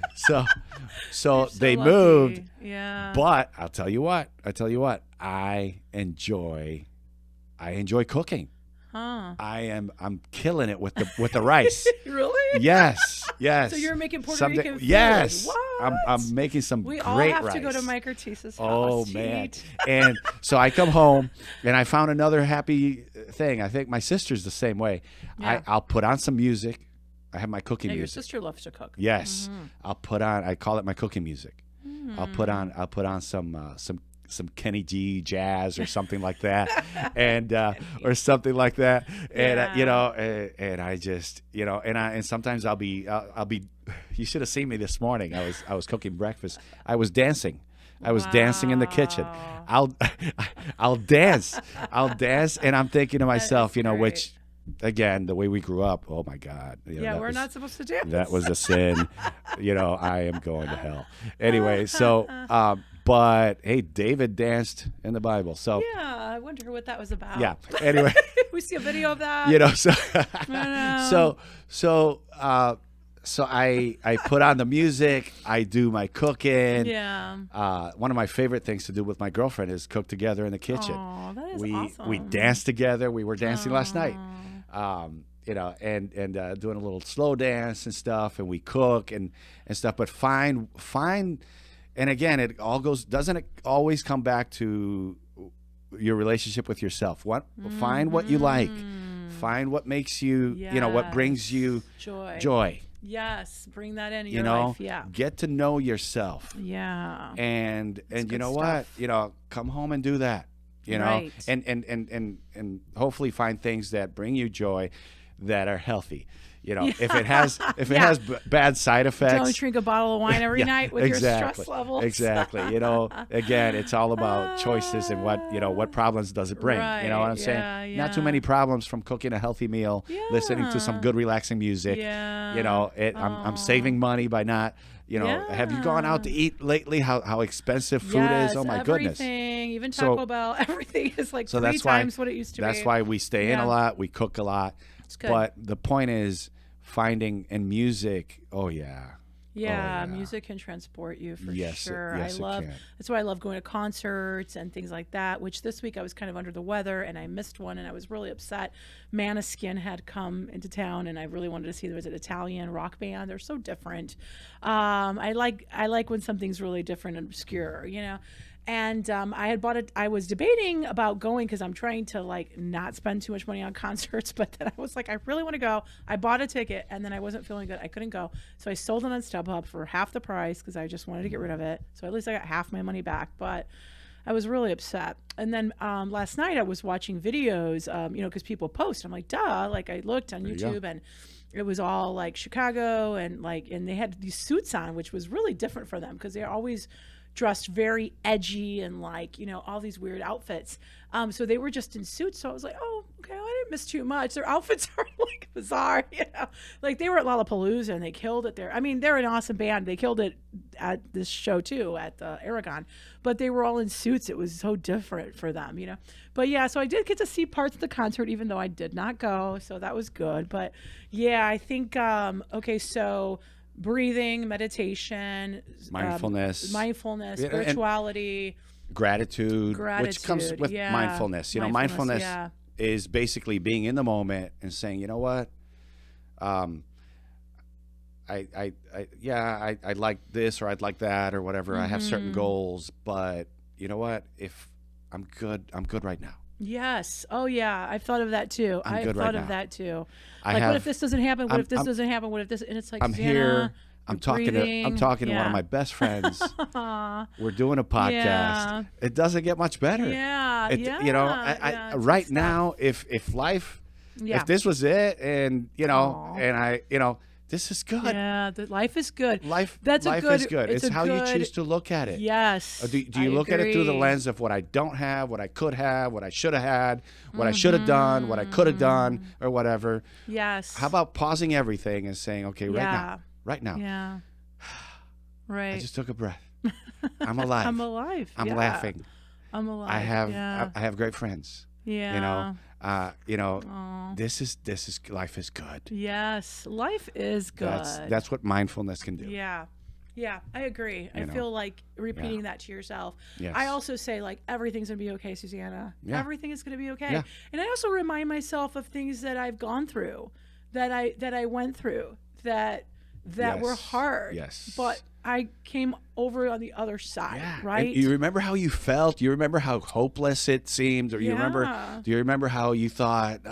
so they lucky. moved. Yeah. But I'll tell you what, I enjoy cooking. Huh. I'm killing it with the rice. Really? Yes. So you're making Puerto Rican food? Yes. What? I'm making some we great all have rice. to go to Mike Ortiz's house. Oh man. And so I come home and I found another happy thing. I think my sister's the same way. Yeah. I'll put on some music. I have my cooking music. Your sister loves to cook. Yes. I call it my cooking music. I'll put on some Kenny G jazz or something like that, and or something like that, and and I just and sometimes I'll be you should have seen me this morning. I was cooking breakfast. I was dancing. I was dancing in the kitchen. I'll dance, and I'm thinking to myself, which. Again, the way we grew up, oh my God. We're not supposed to dance. That was a sin. I am going to hell. Anyway, so, but hey, David danced in the Bible. So yeah, I wonder what that was about. Yeah. Anyway, we see a video of that. So I put on the music. I do my cooking. Yeah. One of my favorite things to do with my girlfriend is cook together in the kitchen. Oh, that is awesome. We dance together. We were dancing last night. And doing a little slow dance and stuff, and we cook and stuff. But find, and again, doesn't it always come back to your relationship with yourself? Find what you like, find what makes you, what brings you joy. Yes, bring that in your life. Yeah, get to know yourself. Yeah, and you know what, come home and do that. Right. And hopefully find things that bring you joy, that are healthy. If it has bad side effects, don't drink a bottle of wine every night with your stress levels. Exactly. Again, it's all about choices and what problems does it bring. Right. You know what I'm saying? Not too many problems from cooking a healthy meal, listening to some good relaxing music. Yeah. I'm saving money by not. Have you gone out to eat lately? How expensive food is? Oh my goodness! Even Taco Bell, everything is like three times what it used to be. That's why we stay in a lot. We cook a lot. It's good. But the point is finding in music. Oh yeah, Yeah, music can transport you for sure. Yes, it can. That's why I love going to concerts and things like that, which this week I was kind of under the weather and I missed one and I was really upset. Maneskin had come into town and I really wanted to see. There was an Italian rock band. They're so different. I like when something's really different and obscure, you know. And I had bought it. I was debating about going because I'm trying to like not spend too much money on concerts. But then I was like, I really want to go. I bought a ticket and then I wasn't feeling good. I couldn't go. So I sold it on StubHub for half the price because I just wanted to get rid of it. So at least I got half my money back. But I was really upset. And then last night I was watching videos, because people post. I'm like, duh. Like I looked on YouTube and it was all like Chicago and they had these suits on, which was really different for them because they're always dressed very edgy and all these weird outfits. So they were just in suits. So I was like, oh, okay, well, I didn't miss too much. Their outfits are like bizarre, like they were at Lollapalooza and they killed it there. I mean, they're an awesome band. They killed it at this show too, at the Aragon, but they were all in suits. It was so different for them, but yeah, so I did get to see parts of the concert, even though I did not go. So that was good. But yeah, I think, so breathing, meditation, mindfulness, spirituality, gratitude, which comes with mindfulness. Mindfulness is basically being in the moment and saying, you know what, I like this or I'd like that or whatever. I have certain goals, but you know what? If I'm good right now. Yes. Oh yeah. I've thought of that too. I've thought of that too. What if this doesn't happen? What if this doesn't happen? What if this? And it's like, I'm here. I'm talking to one of my best friends. We're doing a podcast. Yeah. It doesn't get much better. Right now, if life, if this was it, and this is good. Yeah, life is good. Life is good. It's how you choose to look at it. Yes. Do you look at it through the lens of what I don't have, what I could have, what I should have had, what I should have done, what I could have done, or whatever? Yes. How about pausing everything and saying, okay, right now. Yeah. Right. I just took a breath. I'm alive. I'm alive. I'm laughing. I'm alive. I have great friends. Yeah. This is life is good. Yes, life is good. That's what mindfulness can do. Yeah. Yeah, I agree. I feel like repeating that to yourself. Yes. I also say everything's going to be okay, Susanna. Yeah. Everything is going to be okay. Yeah. And I also remind myself of things that I've gone through, that I went through, that were hard. Yes. But I came over on the other side, right? And you remember how you felt? You remember how hopeless it seemed? Or do you remember how you thought,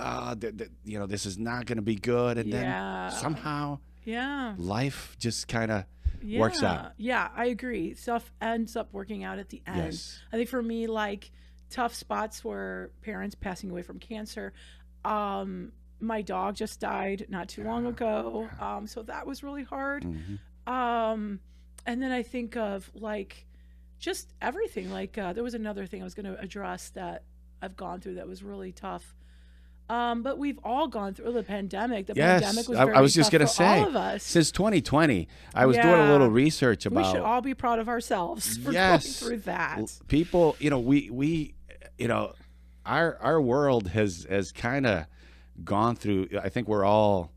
this is not going to be good? And then somehow life just kind of works out. Yeah, I agree. Stuff ends up working out at the end. Yes. I think for me, tough spots were parents passing away from cancer. My dog just died not too long ago. So that was really hard. Mm-hmm. And then I think of just everything. There was another thing I was going to address that I've gone through that was really tough. But we've all gone through the pandemic. The pandemic was very I was just tough going to for say, all of us. Since 2020, I was doing a little research about. We should all be proud of ourselves for going through that. People, we our world has kind of gone through. I think we're all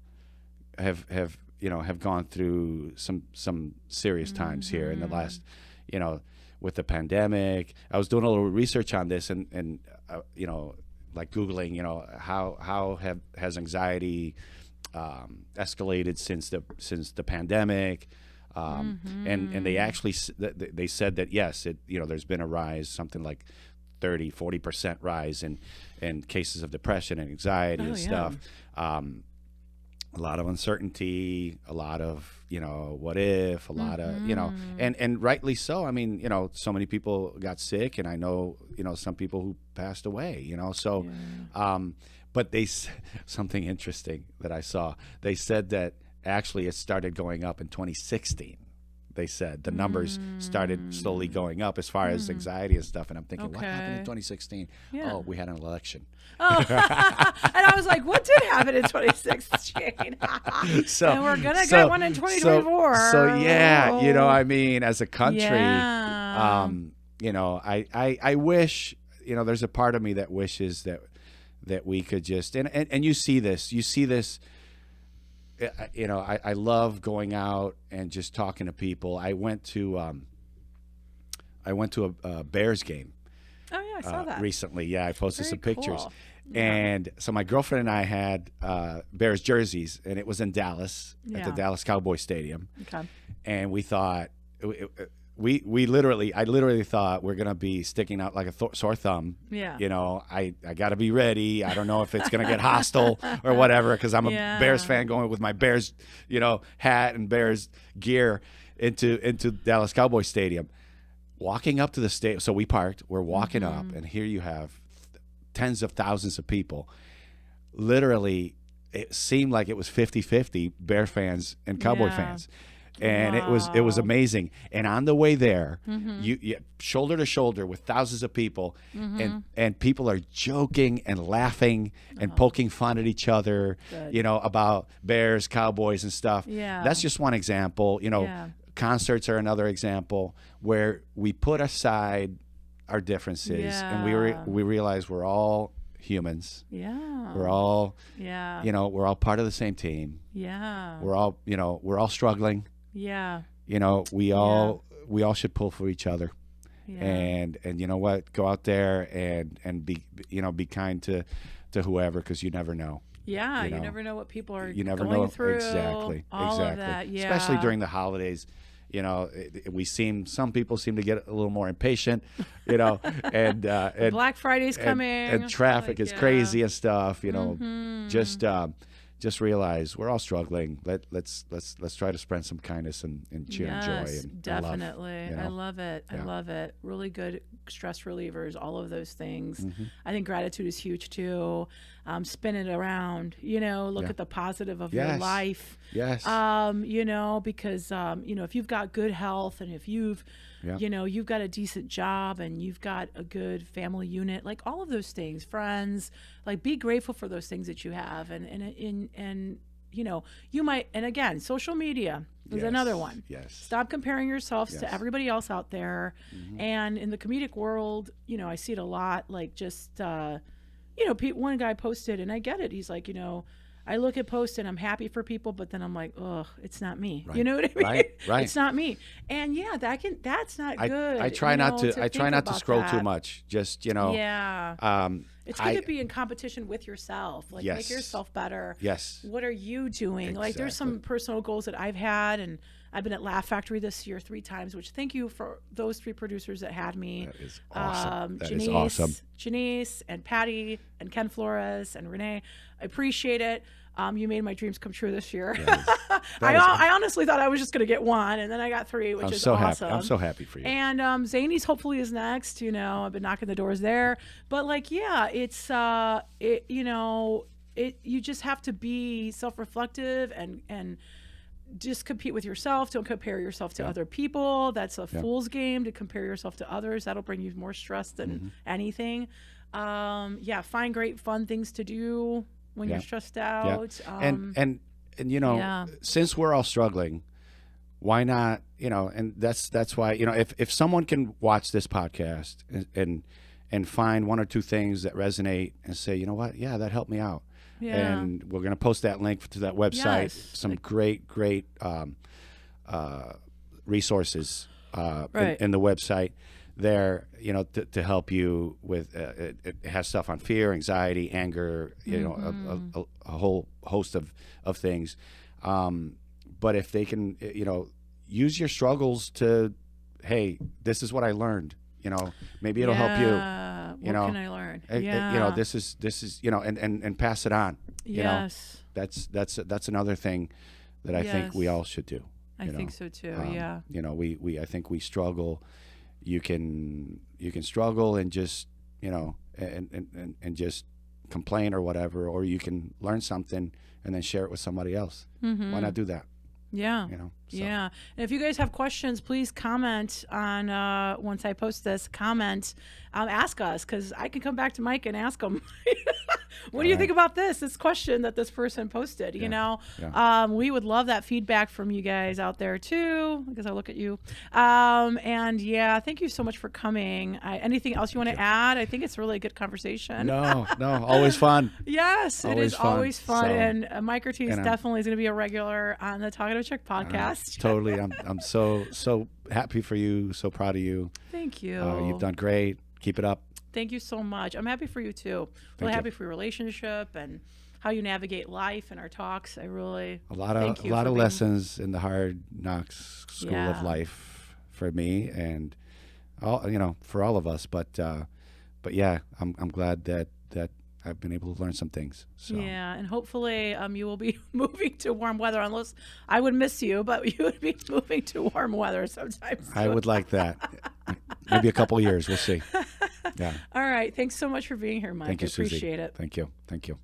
have gone through some serious times here in the last, with the pandemic. I was doing a little research on this and Googling, how has anxiety escalated since the pandemic, and they actually they said that yes, there's been a rise, something like 30-40% rise in cases of depression and anxiety and stuff. A lot of uncertainty, a lot of, what if, a lot of, and rightly so. I mean, so many people got sick, and I know, some people who passed away, so, but something interesting that I saw, they said that actually it started going up in 2016. They said the numbers started slowly going up as far as anxiety and stuff. And I'm thinking, what happened in 2016? Yeah. Oh, we had an election. Oh, and I was like, what did happen in 2016? And we're going to get one in 2024. As a country, I wish, there's a part of me that wishes that we could just, and you see this I love going out and just talking to people. I went to a Bears game. Oh yeah, I saw that recently. Yeah, I posted Very some pictures. cool. Yeah. And so my girlfriend and I had Bears jerseys, and it was in Dallas at the Dallas Cowboy Stadium. Okay. And we thought, I literally thought we're gonna be sticking out like a sore thumb. Yeah. I got to be ready. I don't know if it's gonna get hostile or whatever, because I'm a Bears fan going with my Bears, hat and Bears gear into Dallas Cowboy Stadium. Walking up to the stadium, so we parked. We're walking up, and here you have tens of thousands of people. Literally, it seemed like it was 50-50 Bear fans and Cowboy fans. And it was amazing. And on the way there, you shoulder to shoulder with thousands of people, and people are joking and laughing and poking fun at each other, about Bears, Cowboys, and stuff. Yeah. That's just one example. Concerts are another example where we put aside our differences and we realize we're all humans. Yeah. We're all we're all part of the same team. Yeah. We're all struggling. Yeah. We all should pull for each other. Yeah. And you know what? Go out there and be kind to whoever, because you never know. Yeah, you never know what people are you never going know through. Exactly. All of that. Yeah. Especially during the holidays. Some people seem to get a little more impatient, and Black Friday's coming, and traffic is crazy and stuff. Just realize we're all struggling. Let's try to spread some kindness and cheer and joy and definitely. love, I love it. Yeah. I love it. Really good stress relievers. All of those things. Mm-hmm. I think gratitude is huge too. Spin it around. Look at the positive of your life. Yes. Because if you've got good health and if you've you've got a decent job and you've got a good family unit, like all of those things, friends, like be grateful for those things that you have. And you might, and again, social media is another one. Yes. Stop comparing yourselves to everybody else out there. Mm-hmm. And in the comedic world, I see it a lot, like just, one guy posted, and I get it. He's like, I look at posts and I'm happy for people, but then I'm like, ugh, it's not me. Right. You know what I mean? Right. It's not me. And that's not good. I try not to scroll too much. Just, Yeah. It's good to be in competition with yourself. Like, Yes. make yourself better. Yes. What are you doing? Like, there's some personal goals that I've had, and I've been at Laugh Factory this year 3 times, which thank you for those 3 producers that had me. That is awesome. Janice, is awesome. Janice and Patty and Ken Flores and Renee. I appreciate it. You made my dreams come true this year. I honestly thought I was just going to get 1, and then I got 3, which is awesome. I'm so happy for you. And Zany's hopefully is next. I've been knocking the doors there. But it's you just have to be self-reflective and just compete with yourself. Don't compare yourself to other people. That's a fool's game to compare yourself to others. That'll bring you more stress than anything. Find great fun things to do when you're stressed out. And since we're all struggling, why not, and that's why, if someone can watch this podcast and find 1 or 2 things that resonate and say, you know what, that helped me out. Yeah. And we're going to post that link to that website. Some great resources in the website there, to help you with. It has stuff on fear, anxiety, anger, a whole host of things. But if they can, use your struggles to, hey, this is what I learned. Maybe it'll help you. What can I learn? This is and pass it on. Yes. That's another thing that I think we all should do. I think so too. I think we struggle. You can struggle and just and just complain or whatever, or you can learn something and then share it with somebody else. Mm-hmm. Why not do that? Yeah. Yeah. And if you guys have questions, please comment on, once I post this, ask us, because I can come back to Mike and ask him. What do you think about this question that this person posted? You know, we would love that feedback from you guys out there too, because I look at you. And yeah, thank you so much for coming. Anything else you want to add? I think it's really a good conversation. No, always fun. Yes, it is always fun. So, and Mike Ortiz definitely is going to be a regular on the TalkativeChic podcast. Totally. I'm so happy for you. So proud of you. Thank you. You've done great. Keep it up. Thank you so much. I'm happy for you too. Really happy for your relationship and how you navigate life and our talks. I really a lot of lessons in the hard knocks school of life for me and for all of us. But yeah, I'm glad that I've been able to learn some things. So. Yeah, and hopefully you will be moving to warm weather. Unless I would miss you, but you would be moving to warm weather sometime soon. I would like that. Maybe a couple years. We'll see. Yeah. All right. Thanks so much for being here, Mike. Thank you, I appreciate Susie. it. Thank you.